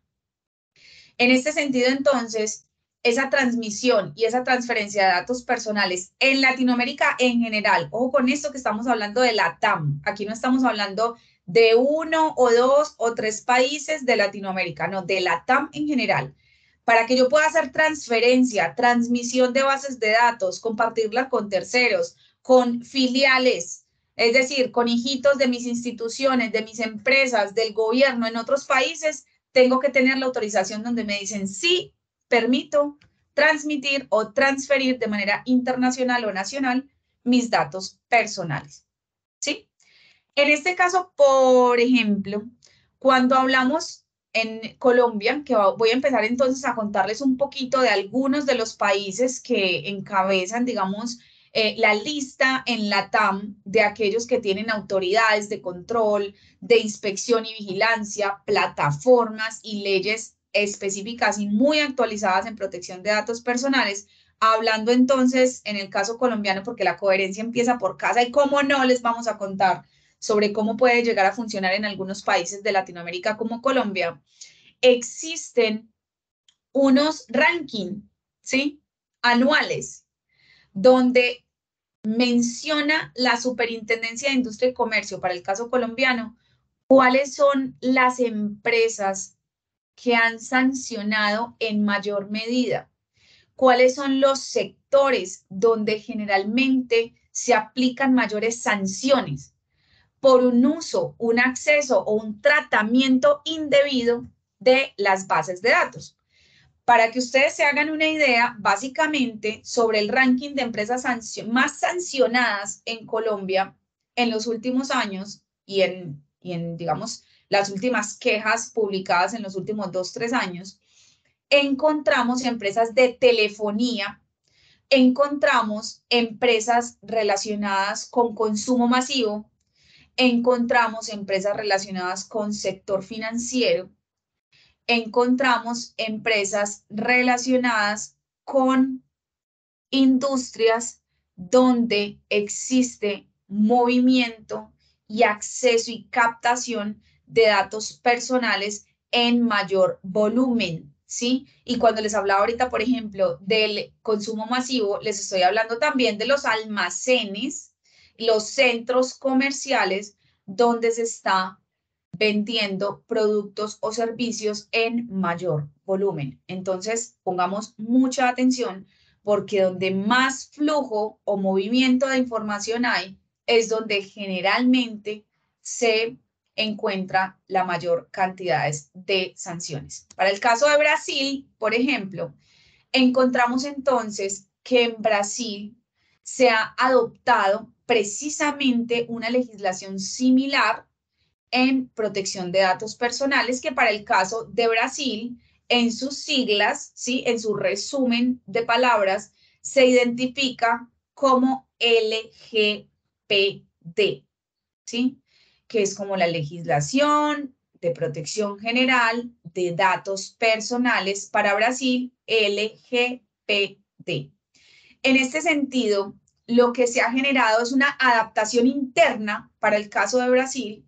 En este sentido, entonces, esa transmisión y esa transferencia de datos personales en Latinoamérica en general, ojo con esto que estamos hablando de la TAM, aquí no estamos hablando de 1 o 2 o 3 países de Latinoamérica, no, de la TAM en general, para que yo pueda hacer transferencia, transmisión de bases de datos, compartirla con terceros, con filiales, es decir, con hijitos de mis instituciones, de mis empresas, del gobierno en otros países, tengo que tener la autorización donde me dicen sí, permito transmitir o transferir de manera internacional o nacional mis datos personales, ¿sí? En este caso, por ejemplo, cuando hablamos en Colombia, que voy a empezar entonces a contarles un poquito de algunos de los países que encabezan, digamos, la lista en la TAM de aquellos que tienen autoridades de control, de inspección y vigilancia, plataformas y leyes específicas y muy actualizadas en protección de datos personales. Hablando entonces en el caso colombiano, porque la coherencia empieza por casa y cómo no les vamos a contar sobre cómo puede llegar a funcionar en algunos países de Latinoamérica como Colombia, existen unos rankings, ¿sí? Anuales, donde menciona la Superintendencia de Industria y Comercio, para el caso colombiano, cuáles son las empresas que han sancionado en mayor medida, cuáles son los sectores donde generalmente se aplican mayores sanciones por un uso, un acceso o un tratamiento indebido de las bases de datos. Para que ustedes se hagan una idea, básicamente, sobre el ranking de empresas más sancionadas en Colombia en los últimos años y en, digamos, las últimas quejas publicadas en los últimos 2-3 años, encontramos empresas de telefonía, encontramos empresas relacionadas con consumo masivo, encontramos empresas relacionadas con sector financiero, encontramos empresas relacionadas con industrias donde existe movimiento y acceso y captación de datos personales en mayor volumen, ¿sí? Y cuando les hablaba ahorita, por ejemplo, del consumo masivo, les estoy hablando también de los almacenes, los centros comerciales donde se está vendiendo productos o servicios en mayor volumen. Entonces, pongamos mucha atención porque donde más flujo o movimiento de información hay, es donde generalmente se encuentra la mayor cantidad de sanciones. Para el caso de Brasil, por ejemplo, encontramos entonces que en Brasil se ha adoptado precisamente una legislación similar en protección de datos personales, que para el caso de Brasil, en sus siglas, ¿sí? En su resumen de palabras, se identifica como LGPD, ¿sí? Que es como la legislación de protección general de datos personales para Brasil, LGPD. En este sentido, lo que se ha generado es una adaptación interna para el caso de Brasil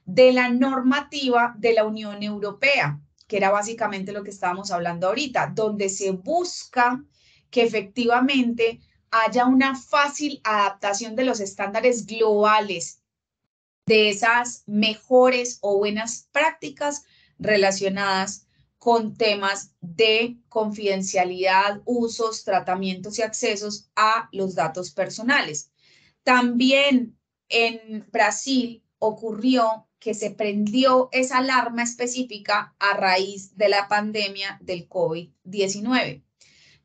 de la normativa de la Unión Europea, que era básicamente lo que estábamos hablando ahorita, donde se busca que efectivamente haya una fácil adaptación de los estándares globales, de esas mejores o buenas prácticas relacionadas con temas de confidencialidad, usos, tratamientos y accesos a los datos personales. También en Brasil ocurrió que se prendió esa alarma específica a raíz de la pandemia del COVID-19,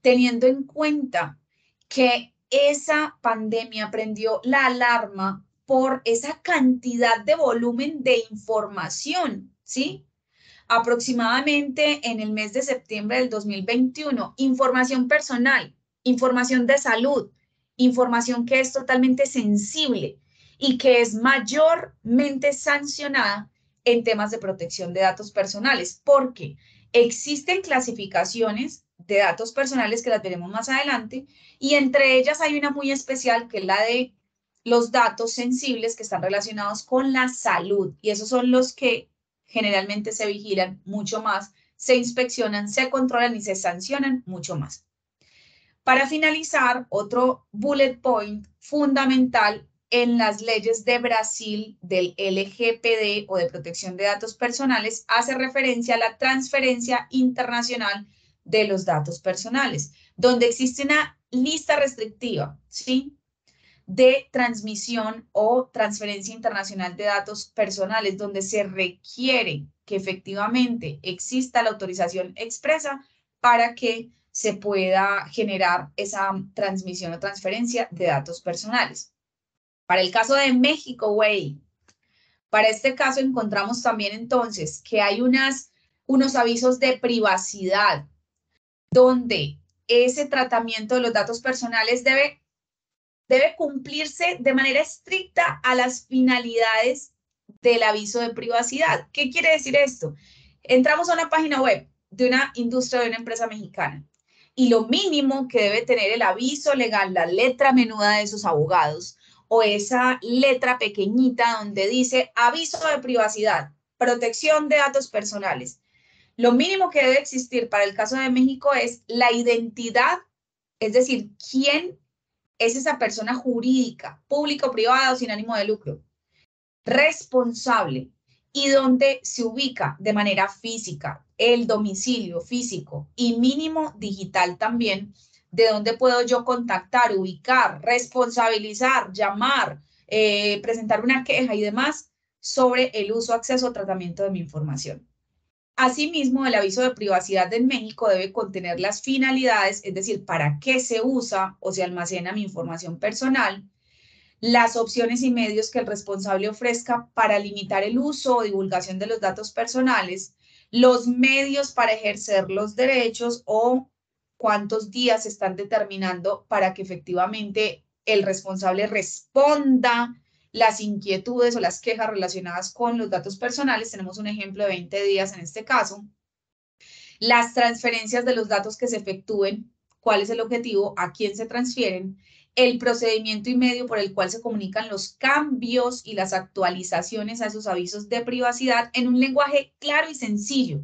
teniendo en cuenta que esa pandemia prendió la alarma por esa cantidad de volumen de información, ¿sí? Aproximadamente en el mes de septiembre del 2021, información personal, información de salud, información que es totalmente sensible y que es mayormente sancionada en temas de protección de datos personales, porque existen clasificaciones de datos personales que las veremos más adelante, y entre ellas hay una muy especial que es la de los datos sensibles que están relacionados con la salud, y esos son los que generalmente se vigilan mucho más, se inspeccionan, se controlan y se sancionan mucho más. Para finalizar, otro bullet point fundamental en las leyes de Brasil del LGPD o de protección de datos personales hace referencia a la transferencia internacional de los datos personales, donde existe una lista restrictiva, ¿sí?, de transmisión o transferencia internacional de datos personales, donde se requiere que efectivamente exista la autorización expresa para que se pueda generar esa transmisión o transferencia de datos personales. Para el caso de México, güey, para este caso encontramos también entonces que hay unos avisos de privacidad donde ese tratamiento de los datos personales debe cumplirse de manera estricta a las finalidades del aviso de privacidad. ¿Qué quiere decir esto? Entramos a una página web de una industria, de una empresa mexicana, y lo mínimo que debe tener el aviso legal, la letra menuda de esos abogados, o esa letra pequeñita donde dice aviso de privacidad, protección de datos personales. Lo mínimo que debe existir para el caso de México es la identidad, es decir, quién es esa persona jurídica, pública o privada o sin ánimo de lucro, responsable, y donde se ubica de manera física el domicilio físico y mínimo digital también, de donde puedo yo contactar, ubicar, responsabilizar, llamar, presentar una queja y demás sobre el uso, acceso o tratamiento de mi información. Asimismo, el aviso de privacidad en México debe contener las finalidades, es decir, para qué se usa o se almacena mi información personal, las opciones y medios que el responsable ofrezca para limitar el uso o divulgación de los datos personales, los medios para ejercer los derechos o cuántos días se están determinando para que efectivamente el responsable responda las inquietudes o las quejas relacionadas con los datos personales. Tenemos un ejemplo de 20 días en este caso. Las transferencias de los datos que se efectúen, cuál es el objetivo, a quién se transfieren, el procedimiento y medio por el cual se comunican los cambios y las actualizaciones a esos avisos de privacidad en un lenguaje claro y sencillo,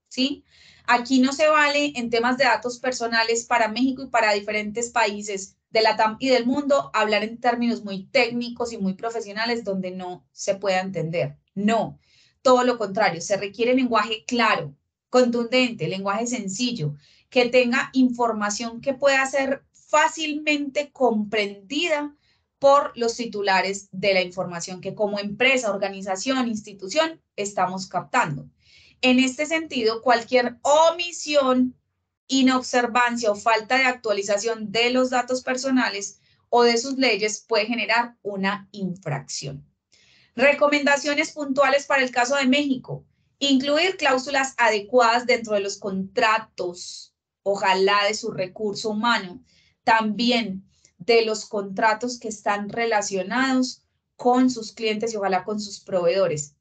¿sí? Aquí no se vale en temas de datos personales para México y para diferentes países de la TAM y del mundo hablar en términos muy técnicos y muy profesionales donde no se pueda entender. No, todo lo contrario, se requiere lenguaje claro, contundente, lenguaje sencillo, que tenga información que pueda ser fácilmente comprendida por los titulares de la información que como empresa, organización, institución estamos captando. En este sentido, cualquier omisión, inobservancia o falta de actualización de los datos personales o de sus leyes puede generar una infracción. Recomendaciones puntuales para el caso de México. Incluir cláusulas adecuadas dentro de los contratos, ojalá de su recurso humano, también de los contratos que están relacionados con sus clientes y ojalá con sus proveedores.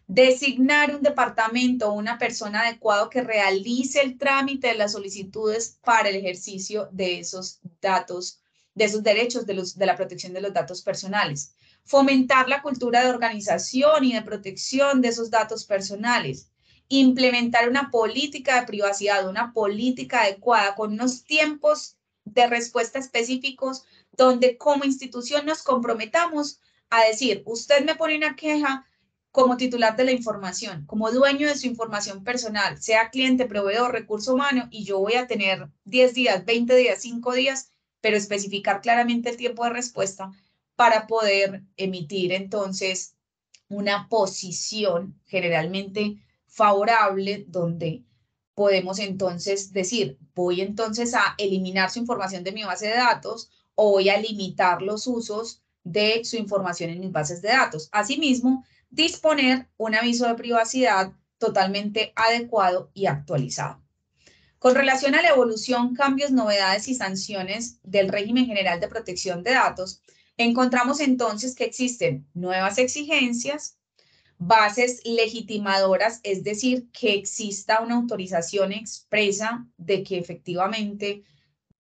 Designar un departamento o una persona adecuado que realice el trámite de las solicitudes para el ejercicio de esos datos, de esos derechos de la protección de los datos personales. Fomentar la cultura de organización y de protección de esos datos personales. Implementar una política de privacidad, una política adecuada con unos tiempos de respuesta específicos donde como institución nos comprometamos a decir, usted me pone una queja como titular de la información, como dueño de su información personal, sea cliente, proveedor, recurso humano, y yo voy a tener 10 días, 20 días, 5 días, pero especificar claramente el tiempo de respuesta para poder emitir entonces una posición generalmente favorable donde podemos entonces decir, voy entonces a eliminar su información de mi base de datos o voy a limitar los usos de su información en mis bases de datos. Asimismo, disponer un aviso de privacidad totalmente adecuado y actualizado. Con relación a la evolución, cambios, novedades y sanciones del régimen general de protección de datos, encontramos entonces que existen nuevas exigencias, bases legitimadoras, es decir, que exista una autorización expresa de que efectivamente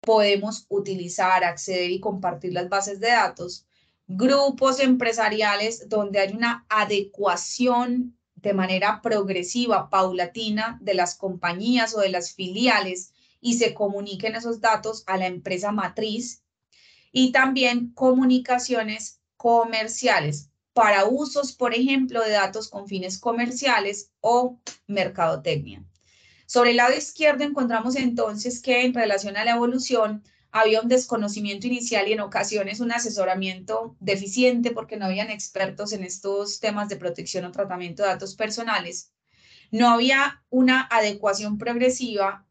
podemos utilizar, acceder y compartir las bases de datos, grupos empresariales donde hay una adecuación de manera progresiva, paulatina, de las compañías o de las filiales y se comuniquen esos datos a la empresa matriz, y también comunicaciones comerciales para usos, por ejemplo, de datos con fines comerciales o mercadotecnia. Sobre el lado izquierdo encontramos entonces que en relación a la evolución había un desconocimiento inicial y en ocasiones un asesoramiento deficiente porque no habían expertos en estos temas de protección o tratamiento de datos personales. No había una adecuación progresiva,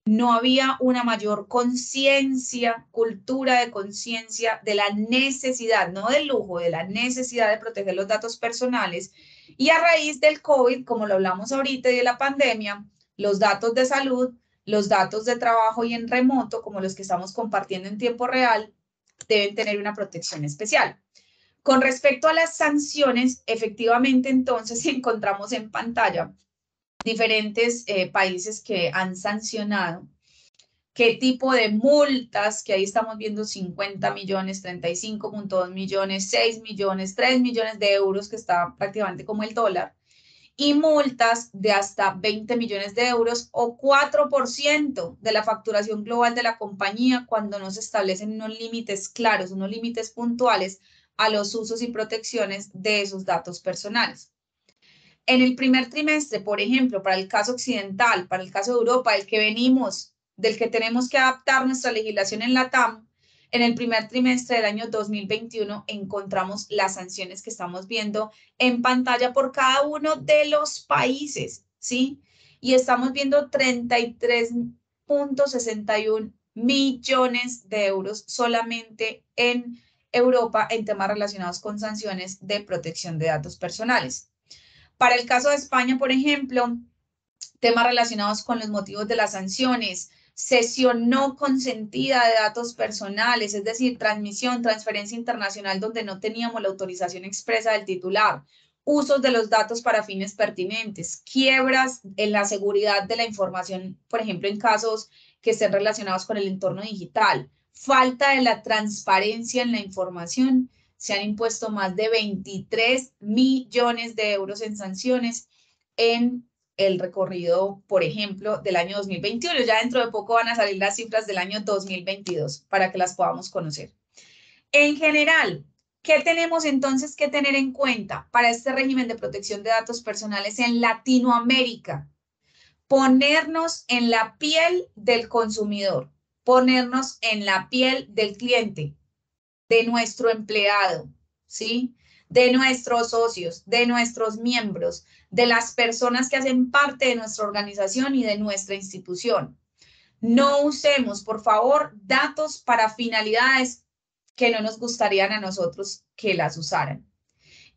no había una mayor conciencia, cultura de conciencia de la necesidad, no del lujo, de la necesidad de proteger los datos personales. Y a raíz del COVID, como lo hablamos ahorita, y de la pandemia, los datos de salud, los datos de trabajo y en remoto, como los que estamos compartiendo en tiempo real, deben tener una protección especial. Con respecto a las sanciones, efectivamente, entonces encontramos en pantalla diferentes países que han sancionado, qué tipo de multas, que ahí estamos viendo 50 millones, 35.2 millones, 6 millones, 3 millones de euros, que está prácticamente como el dólar, y multas de hasta 20 millones de euros o 4% de la facturación global de la compañía cuando no se establecen unos límites claros, unos límites puntuales a los usos y protecciones de esos datos personales. En el primer trimestre, por ejemplo, para el caso occidental, para el caso de Europa, del que venimos, del que tenemos que adaptar nuestra legislación en la TAM, en el primer trimestre del año 2021 encontramos las sanciones que estamos viendo en pantalla por cada uno de los países, ¿sí? Y estamos viendo 33.61 millones de euros solamente en Europa en temas relacionados con sanciones de protección de datos personales. Para el caso de España, por ejemplo, temas relacionados con los motivos de las sanciones, cesión no consentida de datos personales, es decir, transmisión, transferencia internacional donde no teníamos la autorización expresa del titular, usos de los datos para fines pertinentes, quiebras en la seguridad de la información, por ejemplo, en casos que estén relacionados con el entorno digital, falta de la transparencia en la información. Se han impuesto más de 23 millones de euros en sanciones en el recorrido, por ejemplo, del año 2021. Ya dentro de poco van a salir las cifras del año 2022 para que las podamos conocer. En general, ¿qué tenemos entonces que tener en cuenta para este régimen de protección de datos personales en Latinoamérica? Ponernos en la piel del consumidor, ponernos en la piel del cliente, de nuestro empleado, ¿sí? De nuestros socios, de nuestros miembros, de las personas que hacen parte de nuestra organización y de nuestra institución. No usemos, por favor, datos para finalidades que no nos gustarían a nosotros que las usaran.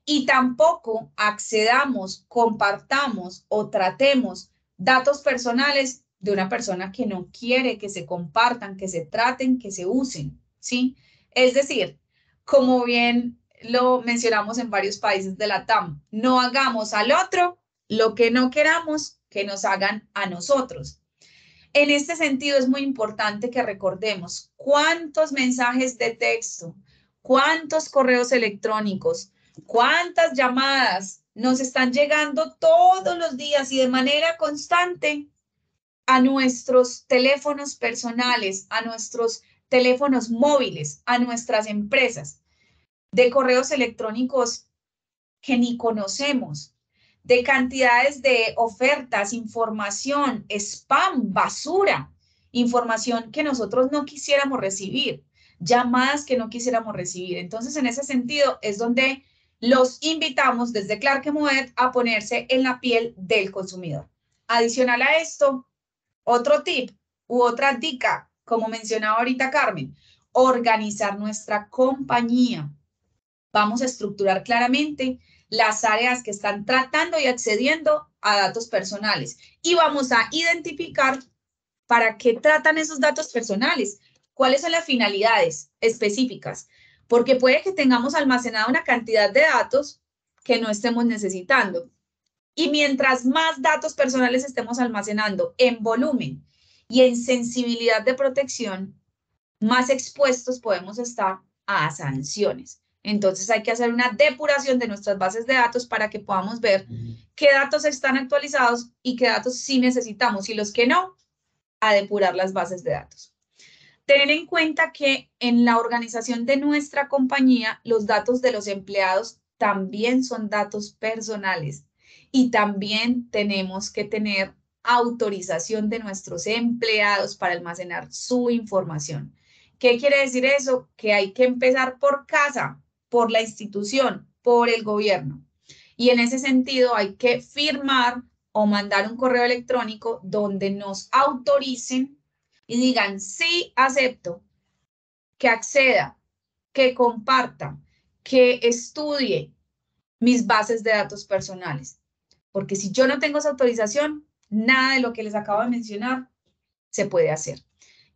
Y tampoco accedamos, compartamos o tratemos datos personales de una persona que no quiere que se compartan, que se traten, que se usen, ¿sí? Es decir, como bien lo mencionamos en varios países de la TAM, no hagamos al otro lo que no queramos que nos hagan a nosotros. En este sentido, es muy importante que recordemos cuántos mensajes de texto, cuántos correos electrónicos, cuántas llamadas nos están llegando todos los días y de manera constante a nuestros teléfonos personales, a nuestros teléfonos móviles, a nuestras empresas, de correos electrónicos que ni conocemos, de cantidades de ofertas, información, spam, basura, información que nosotros no quisiéramos recibir, llamadas que no quisiéramos recibir. Entonces, en ese sentido, es donde los invitamos desde Clarke Moed a ponerse en la piel del consumidor. Adicional a esto, otro tip u otra dica, como mencionaba ahorita Carmen, organizar nuestra compañía. Vamos a estructurar claramente las áreas que están tratando y accediendo a datos personales y vamos a identificar para qué tratan esos datos personales, cuáles son las finalidades específicas, porque puede que tengamos almacenada una cantidad de datos que no estemos necesitando. Y mientras más datos personales estemos almacenando en volumen y en sensibilidad de protección, más expuestos podemos estar a sanciones. Entonces hay que hacer una depuración de nuestras bases de datos para que podamos ver qué datos están actualizados y qué datos sí necesitamos y los que no, a depurar las bases de datos. Ten en cuenta que en la organización de nuestra compañía, los datos de los empleados también son datos personales y también tenemos que tener autorización de nuestros empleados para almacenar su información. ¿Qué quiere decir eso? Que hay que empezar por casa, por la institución, por el gobierno. Y en ese sentido hay que firmar o mandar un correo electrónico donde nos autoricen y digan, sí, acepto, que acceda, que comparta, que estudie mis bases de datos personales. Porque si yo no tengo esa autorización, nada de lo que les acabo de mencionar se puede hacer.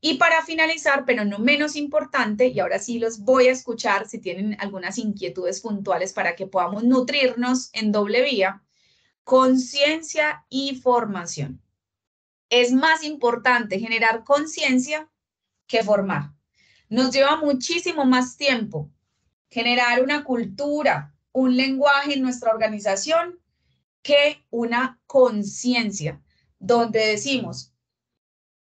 Y para finalizar, pero no menos importante, y ahora sí los voy a escuchar si tienen algunas inquietudes puntuales para que podamos nutrirnos en doble vía, conciencia y formación. Es más importante generar conciencia que formar. Nos lleva muchísimo más tiempo generar una cultura, un lenguaje en nuestra organización que una conciencia, donde decimos,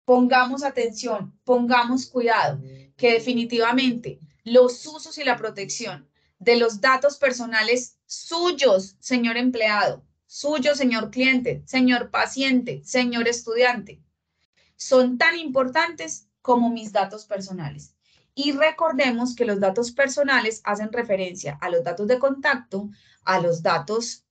pongamos atención, pongamos cuidado, que definitivamente los usos y la protección de los datos personales suyos, señor empleado, suyo, señor cliente, señor paciente, señor estudiante, son tan importantes como mis datos personales. Y recordemos que los datos personales hacen referencia a los datos de contacto, a los datos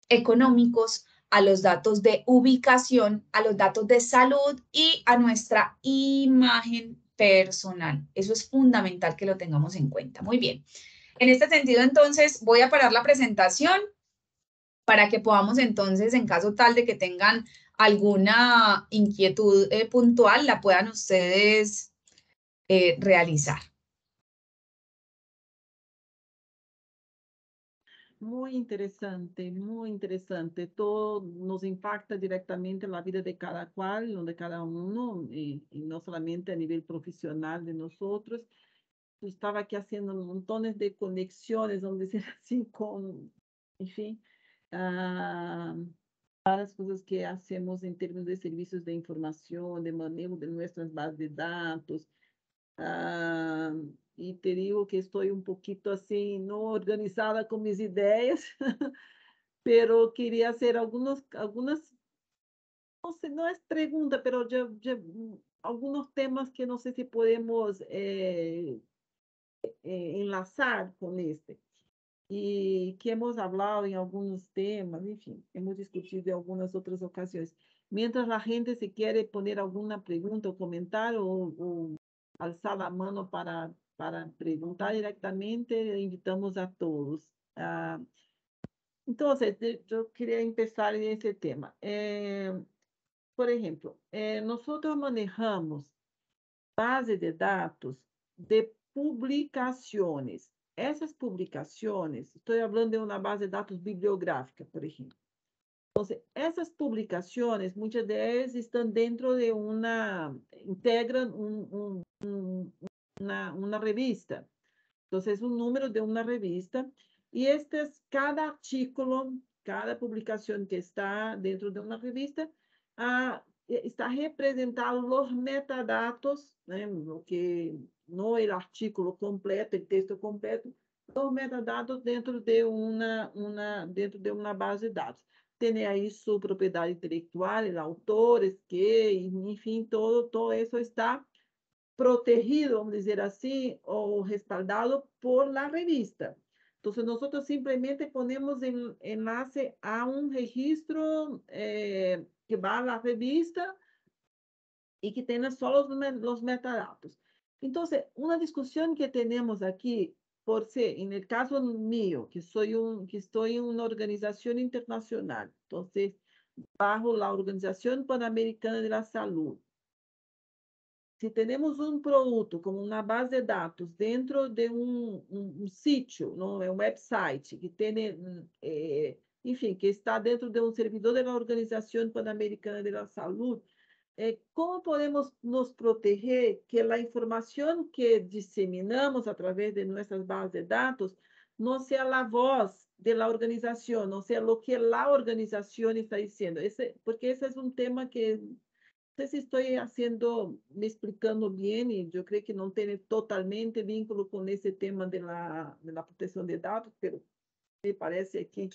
económicos, a los datos de ubicación, a los datos de salud y a nuestra imagen personal. Eso es fundamental que lo tengamos en cuenta. Muy bien. En este sentido, entonces, voy a parar la presentación para que podamos entonces, en caso tal de que tengan alguna inquietud puntual, la puedan ustedes realizar. Muy interesante. Todo nos impacta directamente en la vida de cada cual, de cada uno, y no solamente a nivel profesional de nosotros. Yo estaba aquí haciendo montones de conexiones, vamos a decir así, con, en fin, ah, las cosas que hacemos en términos de servicios de información, de manejo de nuestras bases de datos. Ah, y te digo que estoy un poquito así, no organizada con mis ideas, pero quería hacer algunas, no sé, no es pregunta, pero algunos temas que no sé si podemos enlazar con este. Y que hemos hablado en algunos temas, en fin, hemos discutido en algunas otras ocasiones. Mientras la gente se quiere poner alguna pregunta o comentar o alzar la mano para preguntar directamente, invitamos a todos. Entonces, yo quería empezar en ese tema. Por ejemplo, nosotros manejamos base de datos de publicaciones. Essas publicaciones, estou falando de uma base de dados bibliográfica, por exemplo. Então, essas publicações, muitas delas estão dentro de uma, integram uma revista. Então, é um número de uma revista. E cada artículo, cada publicação que está dentro de uma revista, está representado os metadados, né, o que no o artículo completo, o texto completo, os metadados dentro de uma base de dados. Tem aí sua propriedade intelectual, autores, que, enfim, todo isso está protegido, vamos dizer assim, ou respaldado por la revista. Então, nós simplesmente ponemos enlace a um registro que va a la revista y que tenga solo los metadatos. Entonces, una discusión que tenemos aquí, por ser, en el caso mío, que estoy en una organización internacional, entonces, bajo la Organización Panamericana de la Salud, si tenemos un producto como una base de datos dentro de un sitio, ¿no? Un website que tiene, enfim, que está dentro de un servidor de la Organización Panamericana de la Salud, ¿cómo podemos nos proteger que la información que diseminamos a través de nuestras bases de datos no sea la voz de la organización, no sea lo que la organización está diciendo? Porque ese es un tema que sé si estoy me explicando bien, y yo creo que no tiene totalmente vínculo con ese tema de la protección de datos, pero me parece que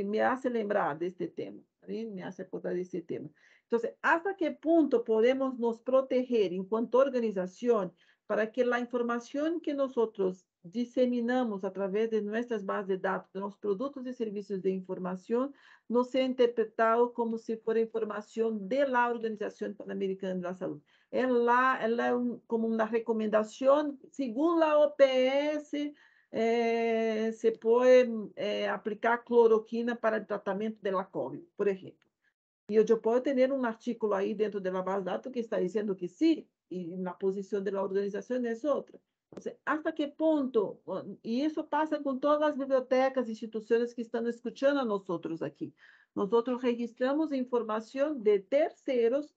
me hace lembrar de este tema, ¿sí? Me hace acordar de este tema. Entonces, ¿hasta qué punto podemos nos proteger en cuanto a organización para que la información que nosotros diseminamos a través de nuestras bases de datos, de los productos y servicios de información, no sea interpretado como si fuera información de la Organización Panamericana de la Salud? Ela como una recomendación, según la OPS, se puede aplicar cloroquina para el tratamiento de la COVID, por ejemplo. Y yo puedo tener un artículo ahí dentro de la base de datos que está diciendo que sí, y la posición de la organización es otra. Entonces, ¿hasta qué punto? Y eso pasa con todas las bibliotecas, instituciones que están escuchando a nosotros aquí. Nosotros registramos información de terceros,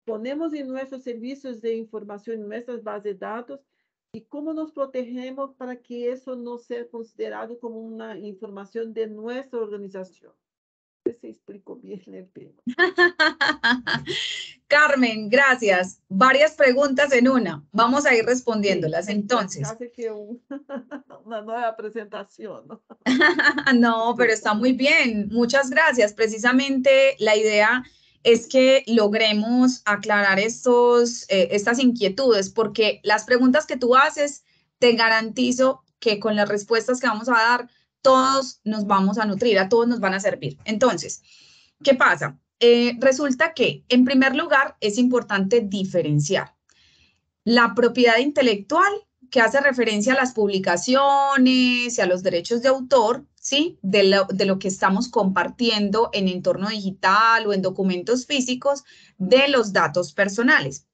ponemos en nuestros servicios de información, en nuestras bases de datos, y cómo nos protegemos para que eso no sea considerado como una información de nuestra organización. No sé si explico bien el tema. Carmen, gracias. Varias preguntas en una. Vamos a ir respondiéndolas. Sí, Entonces, casi que una nueva presentación, ¿no? no, pero Disculpa. está muy bien. Muchas gracias. Precisamente la idea es que logremos aclarar estas inquietudes, porque las preguntas que tú haces, te garantizo que con las respuestas que vamos a dar, todos nos vamos a nutrir, a todos nos van a servir. Entonces, ¿qué pasa? Resulta que, en primer lugar, es importante diferenciar la propiedad intelectual, que hace referencia a las publicaciones y a los derechos de autor, ¿sí? De lo que estamos compartiendo en entorno digital o en documentos físicos, de los datos personales.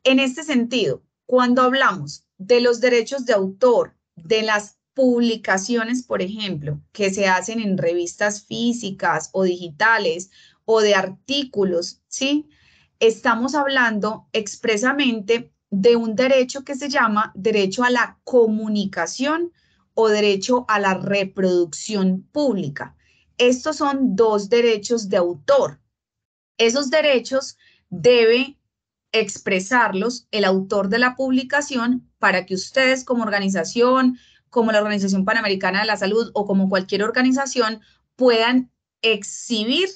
En este sentido, cuando hablamos de los derechos de autor, de las publicaciones, por ejemplo, que se hacen en revistas físicas o digitales o de artículos, ¿sí? Estamos hablando expresamente de un derecho que se llama derecho a la comunicación o derecho a la reproducción pública. Estos son dos derechos de autor. Esos derechos debe expresarlos el autor de la publicación para que ustedes como organización, como la Organización Panamericana de la Salud o como cualquier organización puedan exhibir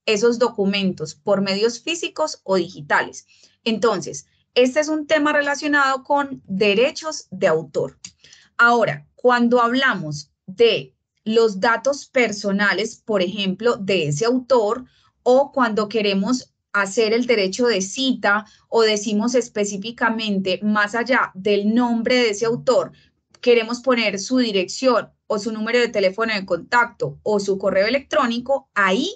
esos documentos por medios físicos o digitales. Entonces, este es un tema relacionado con derechos de autor. Ahora, cuando hablamos de los datos personales, por ejemplo, de ese autor, o cuando queremos hacer el derecho de cita o decimos específicamente más allá del nombre de ese autor, queremos poner su dirección o su número de teléfono de contacto o su correo electrónico, ahí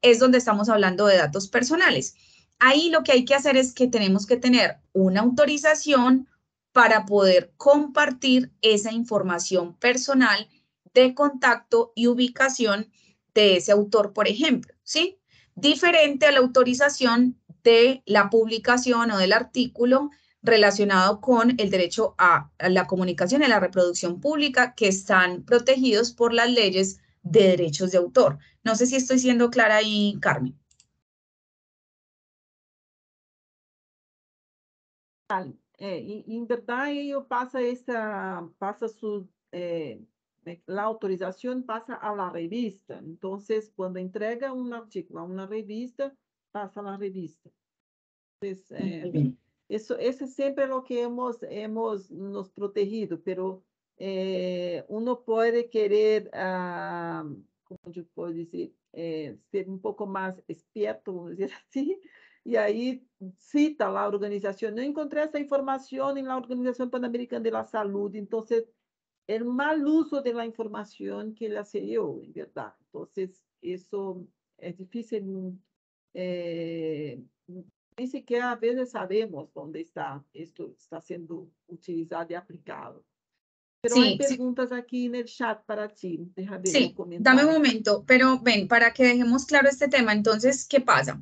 es donde estamos hablando de datos personales. Ahí lo que hay que hacer es que tenemos que tener una autorización para poder compartir esa información personal de contacto y ubicación de ese autor, por ejemplo, ¿sí? Diferente a la autorización de la publicación o del artículo relacionado con el derecho a la comunicación y a la reproducción pública, que están protegidos por las leyes de derechos de autor. No sé si estoy siendo clara ahí, Carmen. En verdad, ellos pasa la autorización pasa a la revista. Entonces, cuando entrega un artículo a una revista, pasa a la revista. Entonces, Muy bien. eso es siempre lo que hemos nos protegido, pero uno puede querer, como yo puedo decir, ser un poco más experto, vamos a decir así, y ahí cita la organización. No encontré esa información en la Organización Panamericana de la Salud, entonces el mal uso de la información que la se dio, en verdad. Entonces, eso es difícil. Ni siquiera a veces sabemos dónde está esto está siendo utilizado y aplicado. Pero hay Sí, sí, preguntas aquí en el chat para ti. Deja ver los sí, dame un comentarios. momento, pero ven, para que dejemos claro este tema, entonces, ¿qué pasa?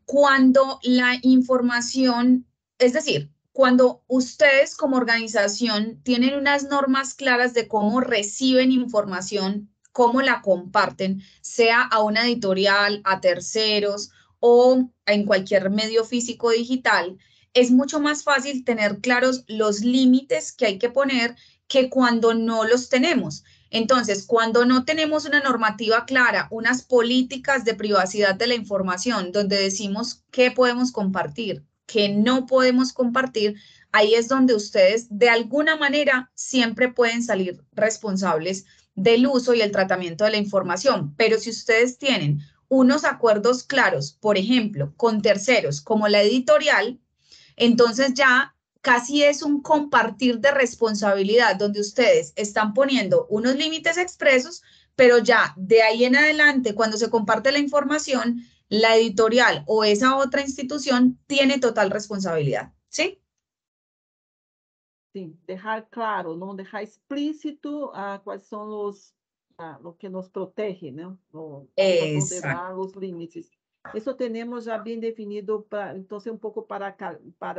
Cuando la información, es decir, cuando ustedes como organización tienen unas normas claras de cómo reciben información, cómo la comparten, sea a una editorial, a terceros o en cualquier medio físico o digital, es mucho más fácil tener claros los límites que hay que poner que cuando no los tenemos. Entonces, cuando no tenemos una normativa clara, unas políticas de privacidad de la información, donde decimos qué podemos compartir, qué no podemos compartir, ahí es donde ustedes de alguna manera siempre pueden salir responsables del uso y el tratamiento de la información. Pero si ustedes tienen unos acuerdos claros, por ejemplo, con terceros, como la editorial, entonces ya casi es un compartir de responsabilidad donde ustedes están poniendo unos límites expresos, pero ya de ahí en adelante, cuando se comparte la información, la editorial o esa otra institución tiene total responsabilidad, ¿sí? Sim, dejar claro, não deixar explícito quais são o que nos protege, né? Hasta onde Exacto. vão os limites. Isso temos já bem definido, então, um pouco para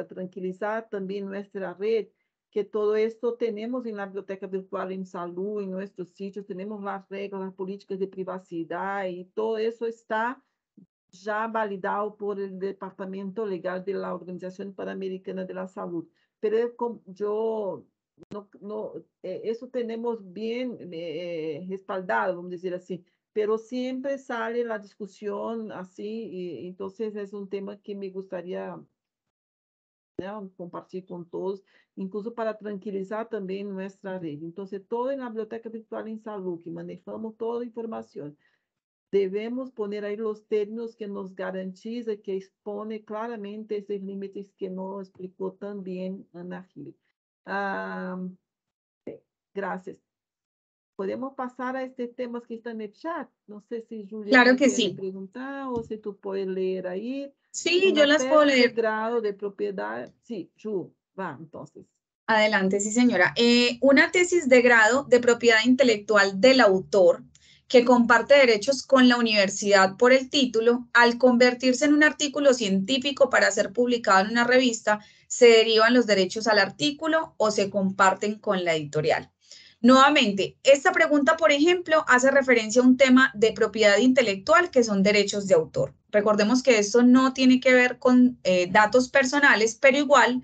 tranquilizar também nossa rede, que todo esto temos na Biblioteca Virtual em Salud, em nossos sítios, temos as regras, as políticas de privacidade, e todo isso está já validado por el Departamento Legal de la Organización Panamericana de la Salud. Pero yo eso tenemos bien respaldado, vamos a decir así, pero siempre sale la discusión así, y entonces es un tema que me gustaría, ¿no?, compartir con todos, incluso para tranquilizar también nuestra red. Entonces, todo en la Biblioteca Virtual en Salud, que manejamos toda la información, devemos poner aí os términos que nos garantiza, que expõe claramente esses limites que nos explicou também Ana Gil. Graças. Podemos passar a estes temas que estão no chat? Não sei se Juliana Claro que quer sí. perguntar ou se tu pode ler aí. Sí, yo Uma las puedo tesis de leer. grado de propriedade. Sim, Ju, vá, então. Adelante, sí, señora. Una tesis de grado de propiedad intelectual del autor que comparte derechos con la universidad por el título, al convertirse en un artículo científico para ser publicado en una revista, se derivan los derechos al artículo o se comparten con la editorial. Nuevamente, esta pregunta, por ejemplo, hace referencia a un tema de propiedad intelectual que son derechos de autor. Recordemos que esto no tiene que ver con datos personales, pero igual,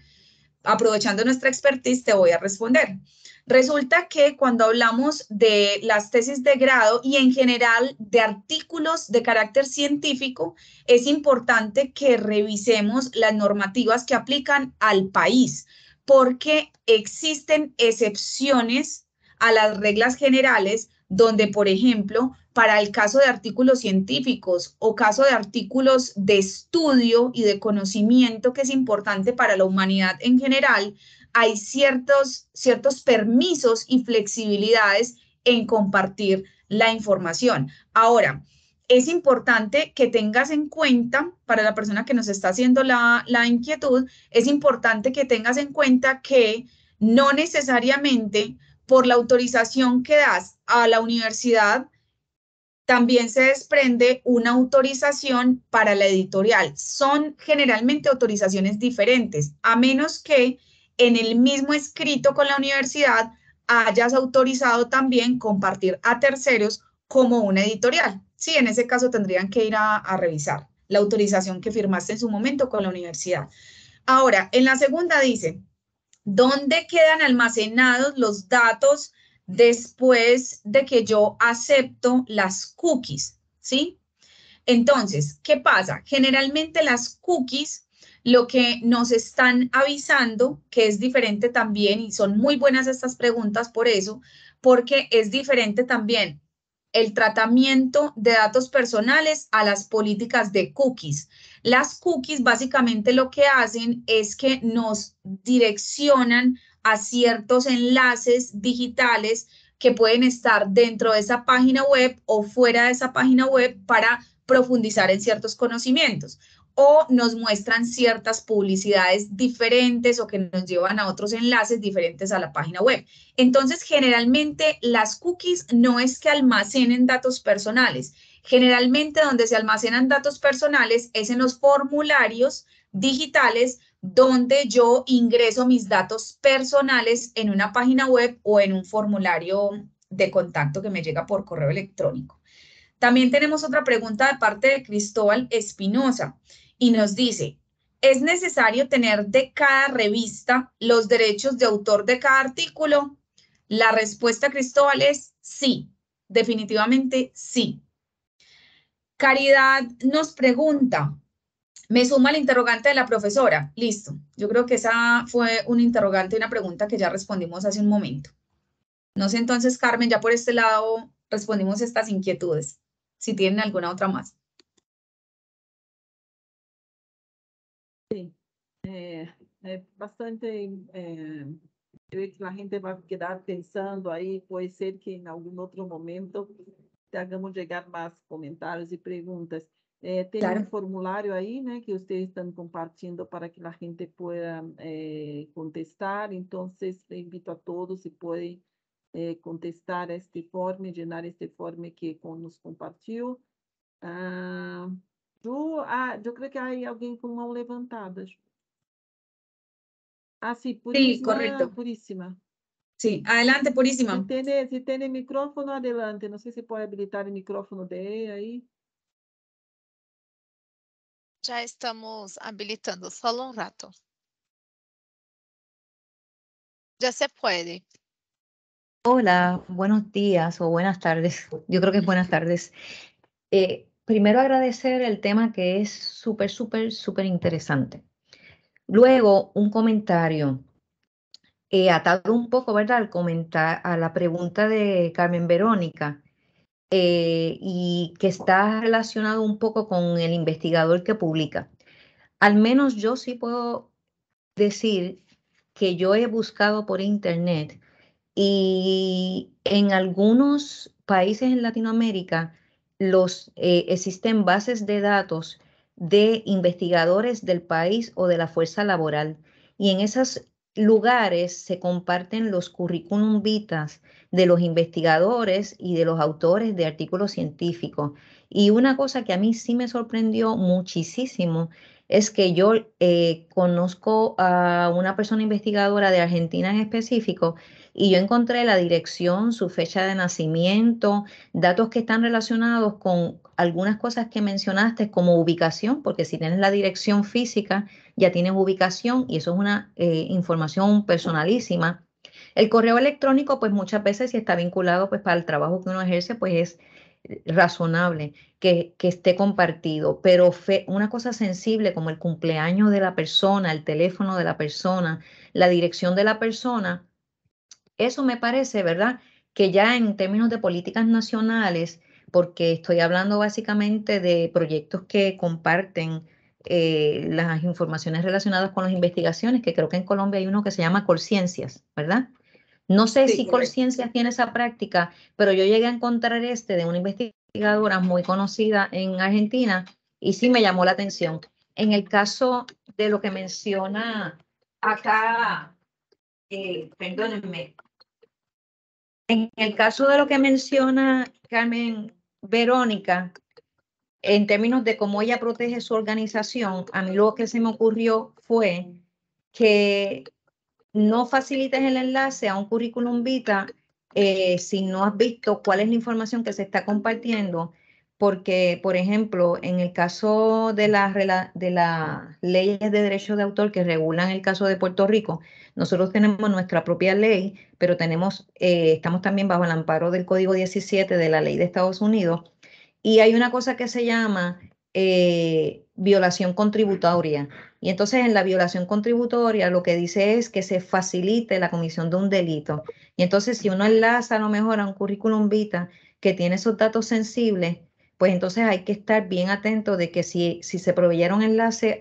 aprovechando nuestra expertise, te voy a responder. Resulta que cuando hablamos de las tesis de grado y en general de artículos de carácter científico, es importante que revisemos las normativas que aplican al país, porque existen excepciones a las reglas generales donde, por ejemplo, para el caso de artículos científicos o caso de artículos de estudio y de conocimiento que es importante para la humanidad en general, hay ciertos permisos y flexibilidades en compartir la información. Ahora, es importante que tengas en cuenta, para la persona que nos está haciendo la inquietud, es importante que tengas en cuenta que no necesariamente por la autorización que das a la universidad, también se desprende una autorización para la editorial. Son generalmente autorizaciones diferentes, a menos que en el mismo escrito con la universidad hayas autorizado también compartir a terceros como una editorial. Sí, en ese caso tendrían que ir a revisar la autorización que firmaste en su momento con la universidad. Ahora, en la segunda dice, ¿dónde quedan almacenados los datos después de que yo acepto las cookies? ¿Sí? Entonces, ¿qué pasa? Generalmente las cookies lo que nos están avisando, que es diferente también, y son muy buenas estas preguntas por eso, porque es diferente también el tratamiento de datos personales a las políticas de cookies. Las cookies básicamente lo que hacen es que nos direccionan a ciertos enlaces digitales que pueden estar dentro de esa página web o fuera de esa página web para profundizar en ciertos conocimientos, o nos muestran ciertas publicidades diferentes o que nos llevan a otros enlaces diferentes a la página web. Entonces, generalmente las cookies no es que almacenen datos personales. Generalmente donde se almacenan datos personales es en los formularios digitales donde yo ingreso mis datos personales en una página web o en un formulario de contacto que me llega por correo electrónico. También tenemos otra pregunta de parte de Cristóbal Espinosa y nos dice, ¿es necesario tener de cada revista los derechos de autor de cada artículo? La respuesta, Cristóbal, es sí, definitivamente sí. Caridad nos pregunta, me suma el interrogante de la profesora. Listo, yo creo que esa fue un interrogante, una pregunta que ya respondimos hace un momento. No sé entonces, Carmen, ya por este lado respondimos estas inquietudes, si tienen alguna otra más. Sí, bastante, creo que la gente va a quedar pensando ahí, puede ser que en algún otro momento te hagamos llegar más comentarios y preguntas. Tem Claro. um formulário aí, né, que vocês estão compartilhando para que a gente pueda contestar. Então, eu invito a todos se podem contestar este form, llenar este form que nos compartilhou. Eu creio que há alguém com mão levantada. Sí, Sí, Purísima, correcto. Purísima. Sí, adelante, Purísima. Si tiene micrófono, adelante. No sé si puede habilitar el micrófono de ella ahí. Ya estamos habilitando, solo un rato. Ya se puede. Hola, buenos días o buenas tardes. Yo creo que es buenas tardes. Primero agradecer el tema que es súper, súper, súper interesante. Luego, un comentario. Atado un poco, ¿verdad? A la pregunta de Carmen Verónica y que está relacionado un poco con el investigador que publica. Al menos yo sí puedo decir que yo he buscado por internet y en algunos países en Latinoamérica existen bases de datos de investigadores del país o de la fuerza laboral. Y en esos lugares se comparten los currículum vitas de los investigadores y de los autores de artículos científicos. Y una cosa que a mí sí me sorprendió muchísimo es que yo conozco a una persona investigadora de Argentina en específico y yo encontré la dirección, su fecha de nacimiento, datos que están relacionados con algunas cosas que mencionaste como ubicación, porque si tienes la dirección física, ya tienes ubicación y eso es una información personalísima. El correo electrónico, pues muchas veces si está vinculado pues para el trabajo que uno ejerce, pues es razonable que esté compartido, pero una cosa sensible como el cumpleaños de la persona, el teléfono de la persona, la dirección de la persona, eso me parece, ¿verdad? Que ya en términos de políticas nacionales, porque estoy hablando básicamente de proyectos que comparten las informaciones relacionadas con las investigaciones, que creo que en Colombia hay uno que se llama Colciencias, ¿verdad? No sé Sí, si correcto. Colciencias tiene esa práctica, pero yo llegué a encontrar de una investigadora muy conocida en Argentina y sí me llamó la atención. En el caso de lo que menciona acá, perdónenme, en el caso de lo que menciona Carmen Verónica, en términos de cómo ella protege su organización, a mí lo que se me ocurrió fue que no facilites el enlace a un currículum vita si no has visto cuál es la información que se está compartiendo, porque, por ejemplo, en el caso de las leyes de derecho de autor que regulan el caso de Puerto Rico, nosotros tenemos nuestra propia ley, pero estamos también bajo el amparo del Código 17 de la ley de Estados Unidos, y hay una cosa que se llama violación contributoria. Y entonces en la violación contributoria lo que dice es que se facilite la comisión de un delito. Y entonces si uno enlaza a lo mejor a un currículum vita que tiene esos datos sensibles, pues entonces hay que estar bien atento de que si se proveyeron enlace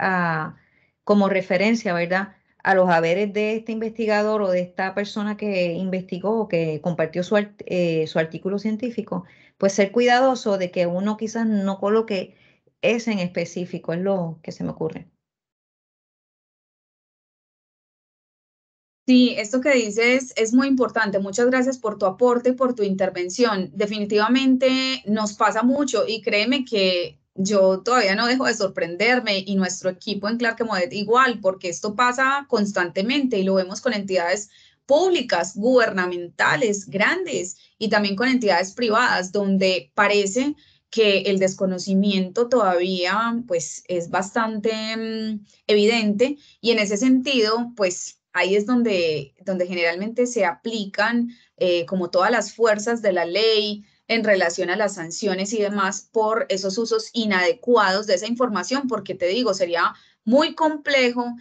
como referencia, ¿verdad?, a los haberes de este investigador o de esta persona que investigó o que compartió su artículo científico, pues ser cuidadoso de que uno quizás no coloque ese en específico, es lo que se me ocurre. Sí, esto que dices es muy importante. Muchas gracias por tu aporte y por tu intervención. Definitivamente nos pasa mucho y créeme que yo todavía no dejo de sorprenderme y nuestro equipo en Clarke Modet igual, porque esto pasa constantemente y lo vemos con entidades públicas, gubernamentales, grandes y también con entidades privadas, donde parece que el desconocimiento todavía pues es bastante evidente, y en ese sentido pues ahí es donde generalmente se aplican como todas las fuerzas de la ley en relación a las sanciones y demás por esos usos inadecuados de esa información, porque te digo, sería muy complejo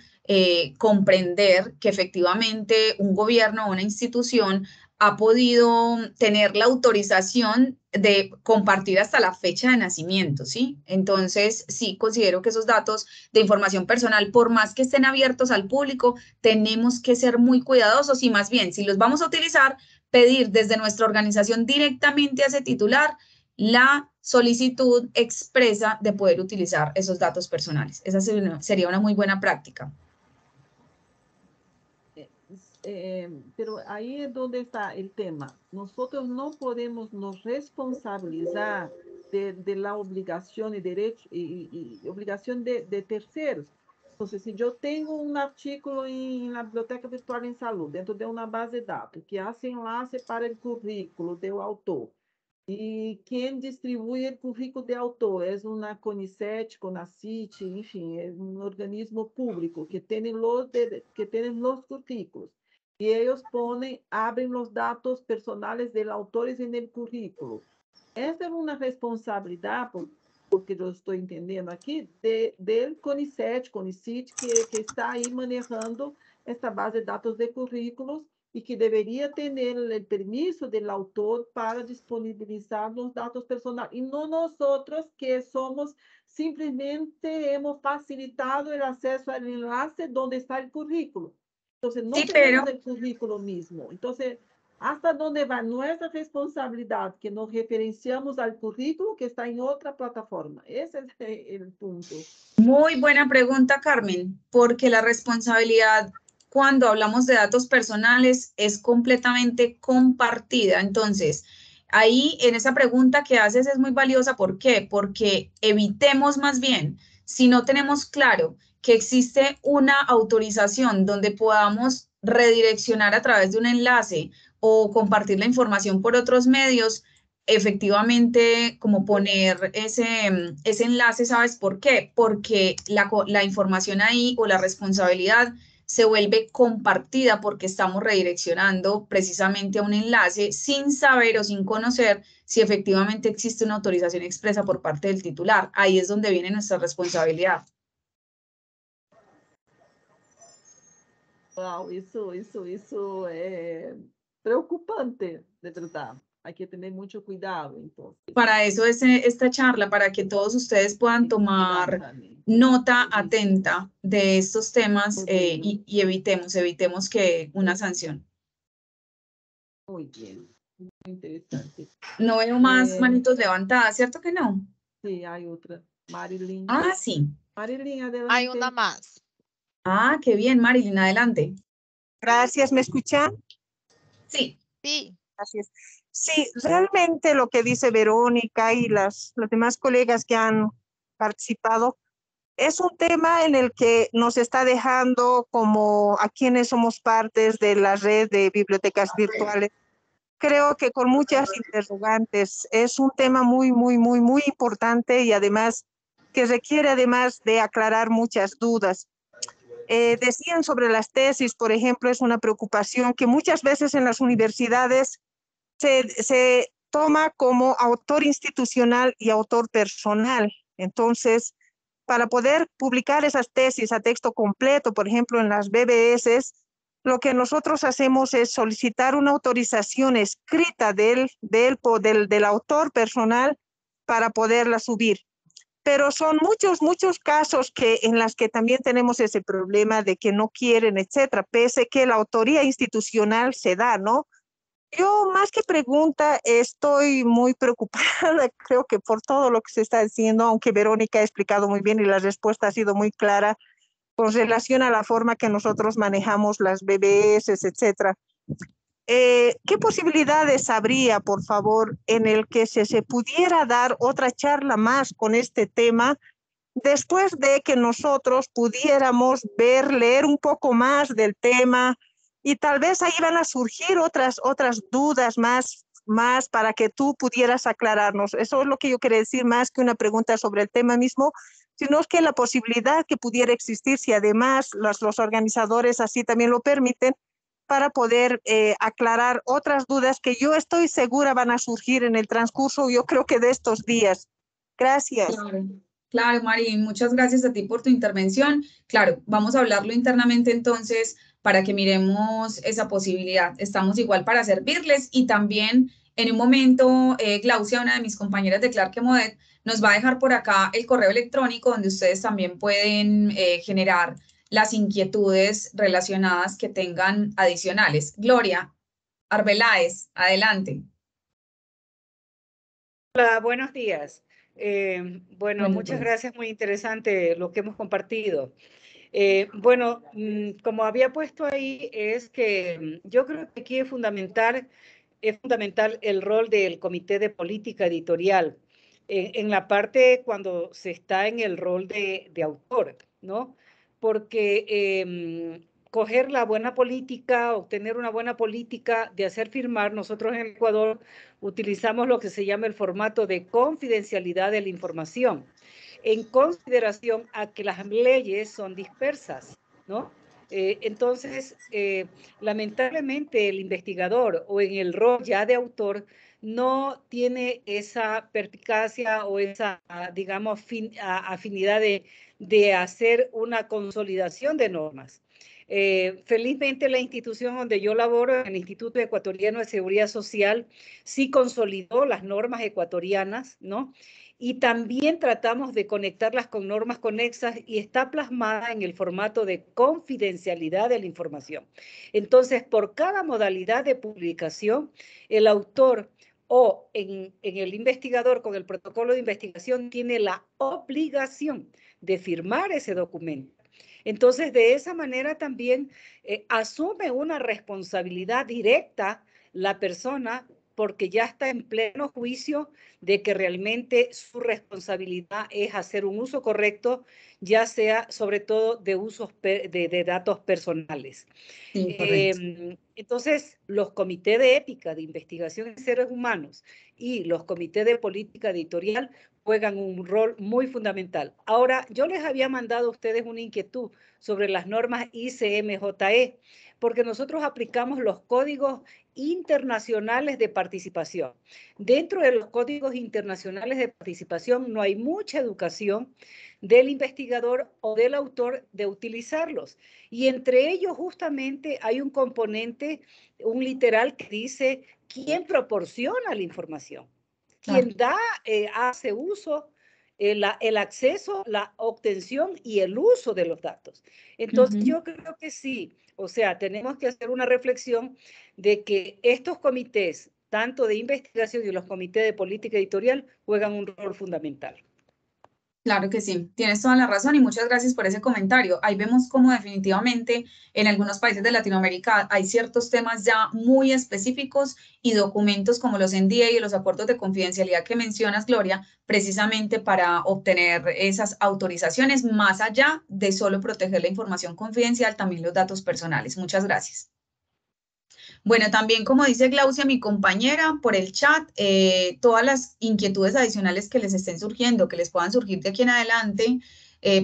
comprender que efectivamente un gobierno o una institución ha podido tener la autorización de compartir hasta la fecha de nacimiento, ¿sí? Entonces, sí considero que esos datos de información personal, por más que estén abiertos al público, tenemos que ser muy cuidadosos y más bien, si los vamos a utilizar, pedir desde nuestra organización directamente a ese titular la solicitud expresa de poder utilizar esos datos personales. Esa sería una muy buena práctica. Pero ahí es donde está el tema. Nosotros no podemos nos responsabilizar de la obligación y derecho y obligación de terceros. Entonces, si yo tengo un artículo en la Biblioteca Virtual em Salud, dentro de una base de datos, que hace enlace para el currículo del autor, e quem distribui o currículo de autor é uma CONICET, CONACYT, enfim, é um organismo público que tem os currículos. E eles abrem os dados personais dos autores no currículo. Essa é uma responsabilidade, porque eu estou entendendo aqui, do CONICET, CONICYT, que está aí manejando esta base de dados de currículos e que deveria ter o permisso do autor para disponibilizar os dados personais. E não nós outros, que somos simplesmente hemos facilitado o acesso ao enlace onde está o currículo. Então, não Sí, temos pero o currículo mesmo. Então, hasta onde vai nossa responsabilidade, que nos referenciamos ao currículo que está em outra plataforma. Esse é o ponto. muy buena pregunta, Carmen, porque la responsabilidad cuando hablamos de datos personales es completamente compartida. Entonces, ahí en esa pregunta que haces es muy valiosa. ¿Por qué? Porque evitemos más bien, si no tenemos claro que existe una autorización donde podamos redireccionar a través de un enlace o compartir la información por otros medios, efectivamente, como poner ese enlace, ¿sabes por qué? Porque la información ahí o la responsabilidad se vuelve compartida porque estamos redireccionando precisamente a un enlace sin saber o sin conocer si efectivamente existe una autorización expresa por parte del titular. Ahí es donde viene nuestra responsabilidad. Wow, isso é preocupante, de verdade. Hay que tener mucho cuidado, entonces. Para eso es esta charla, para que todos ustedes puedan tomar nota atenta de estos temas y evitemos que una sanción. Muy bien, muy interesante. No veo más manitos levantadas, ¿cierto que no? Sí, hay otra. Marilyn. Ah, sí. Marilyn, adelante. Hay una más. Ah, qué bien, Marilyn, adelante. Gracias, ¿me escuchan? Sí. Sí. Gracias. Sí, realmente lo que dice Verónica y los demás colegas que han participado es un tema en el que nos está dejando como a quienes somos partes de la red de bibliotecas virtuales. Creo que con muchas interrogantes. Es un tema muy importante y además que requiere además de aclarar muchas dudas. Decían sobre las tesis, por ejemplo, es una preocupación que muchas veces en las universidades se toma como autor institucional y autor personal. Entonces, para poder publicar esas tesis a texto completo, por ejemplo, en las BBS, lo que nosotros hacemos es solicitar una autorización escrita del autor personal para poderla subir. Pero son muchos casos en las que también tenemos ese problema de que no quieren, etcétera, pese que la autoría institucional se da, ¿no? Yo, más que pregunta, estoy muy preocupada, creo que por todo lo que se está diciendo, aunque Verónica ha explicado muy bien y la respuesta ha sido muy clara con relación a la forma que nosotros manejamos las BBS, etcétera. ¿Qué posibilidades habría, por favor, en el que se pudiera dar otra charla más con este tema, después de que nosotros pudiéramos leer un poco más del tema, y tal vez ahí van a surgir otras dudas más más para que tú pudieras aclararnos. Eso es lo que yo quería decir, más que una pregunta sobre el tema mismo, sino que la posibilidad que pudiera existir, si además los organizadores así también lo permiten, para poder aclarar otras dudas que yo estoy segura van a surgir en el transcurso, yo creo que de estos días. Gracias. Claro, Mari, muchas gracias a ti por tu intervención. Claro, vamos a hablarlo internamente entonces para que miremos esa posibilidad. Estamos igual para servirles y también en un momento, Glaucia, una de mis compañeras de Clark Modet, nos va a dejar por acá el correo electrónico donde ustedes también pueden generar las inquietudes relacionadas que tengan adicionales. Gloria Arbeláez, adelante. Hola, buenos días. Bueno, Buenos muchas días. gracias, muy interesante lo que hemos compartido. Bueno, como había puesto ahí, es que yo creo que aquí es fundamental el rol del Comité de Política Editorial en la parte cuando se está en el rol de autor, ¿no? Porque coger la buena política, obtener una buena política de hacer firmar, nosotros en Ecuador utilizamos lo que se llama el formato de confidencialidad de la información, en consideración a que las leyes son dispersas, ¿no? Entonces, lamentablemente el investigador o en el rol ya de autor no tiene esa perspicacia o esa, digamos, afinidad de hacer una consolidación de normas. Felizmente la institución donde yo laboro, el Instituto Ecuatoriano de Seguridad Social, sí consolidó las normas ecuatorianas, ¿no? Y también tratamos de conectarlas con normas conexas y está plasmada en el formato de confidencialidad de la información. Entonces, por cada modalidad de publicación, el autor o en el investigador con el protocolo de investigación tiene la obligación de firmar ese documento. Entonces, de esa manera también asume una responsabilidad directa la persona porque ya está en pleno juicio de que realmente su responsabilidad es hacer un uso correcto, ya sea sobre todo de usos de datos personales. Sí, Entonces, los comités de ética de investigación en seres humanos y los comités de política editorial juegan un rol muy fundamental. Ahora, yo les había mandado a ustedes una inquietud sobre las normas ICMJE, porque nosotros aplicamos los códigos internacionales de participación. Dentro de los códigos internacionales de participación no hay mucha educación del investigador o del autor de utilizarlos. Y entre ellos justamente hay un componente, un literal que dice quién proporciona la información, quién da, hace uso, el acceso, la obtención y el uso de los datos. Entonces, yo creo que sí, o sea, tenemos que hacer una reflexión de que estos comités, tanto de investigación y los comités de política editorial, juegan un rol fundamental. Claro que sí, tienes toda la razón y muchas gracias por ese comentario. Ahí vemos cómo definitivamente en algunos países de Latinoamérica hay ciertos temas ya muy específicos y documentos como los NDA y los acuerdos de confidencialidad que mencionas, Gloria, precisamente para obtener esas autorizaciones más allá de solo proteger la información confidencial, también los datos personales. Muchas gracias. Bueno, también como dice Glaucia, mi compañera, por el chat, todas las inquietudes adicionales que les estén surgiendo, que les puedan surgir de aquí en adelante,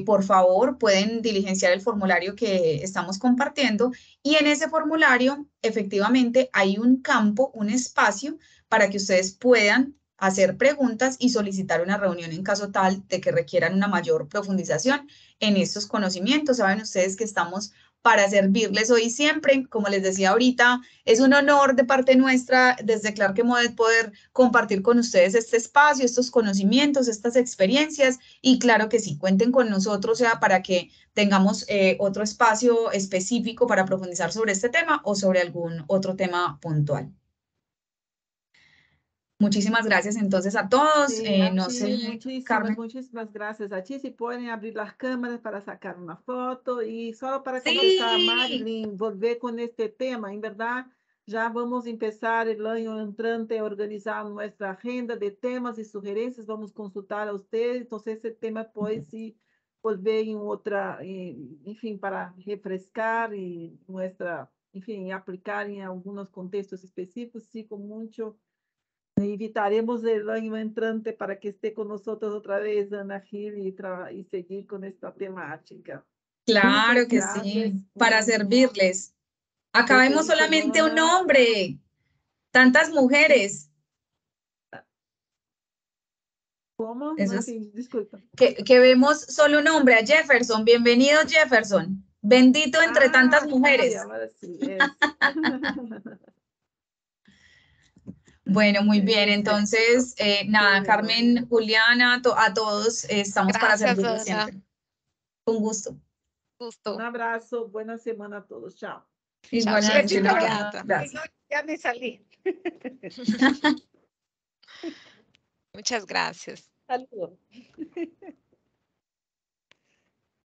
por favor, pueden diligenciar el formulario que estamos compartiendo y en ese formulario, efectivamente, hay un campo, un espacio para que ustedes puedan hacer preguntas y solicitar una reunión en caso tal de que requieran una mayor profundización en estos conocimientos. Saben ustedes que estamos para servirles hoy y siempre. Como les decía ahorita, es un honor de parte nuestra desde Clark Modet poder compartir con ustedes este espacio, estos conocimientos, estas experiencias y claro que sí, cuenten con nosotros, sea para que tengamos otro espacio específico para profundizar sobre este tema o sobre algún otro tema puntual. Muchísimas gracias entonces a todos. Sí, No sé, Carmen. muchísimas gracias a ti. Si pueden abrir las cámaras para sacar una foto y solo para Sí. comenzar, Marilyn, volver con este tema. En verdad, ya vamos a empezar el año entrante a organizar nuestra agenda de temas y sugerencias. Vamos a consultar a ustedes. Entonces, ese tema puede sí volver en otra, en fin, para refrescar y nuestra, en fin, aplicar en algunos contextos específicos, sí, con mucho Invitaremos el año entrante para que esté con nosotros otra vez, Ana Gil, y seguir con esta temática. Claro Muchas que gracias. sí, para Muy servirles. Acá vemos feliz solamente un semana. hombre, tantas mujeres. ¿Cómo? Eso No, es, sí, disculpa. que vemos solo un hombre, a Jefferson. Bienvenido, Jefferson. Bendito entre tantas mujeres. Ahora sí, eso. Bueno, muy bien. Eso. Entonces, nada, Bueno. Carmen, Juliana, a todos, estamos para Gracias, servirles Ana. siempre. Con gusto. Gusto. Un abrazo, buena semana a todos. Chao. Igualmente, Besito, Laura. obrigada. Gracias. Ya me salí. Muchas gracias. Saludos.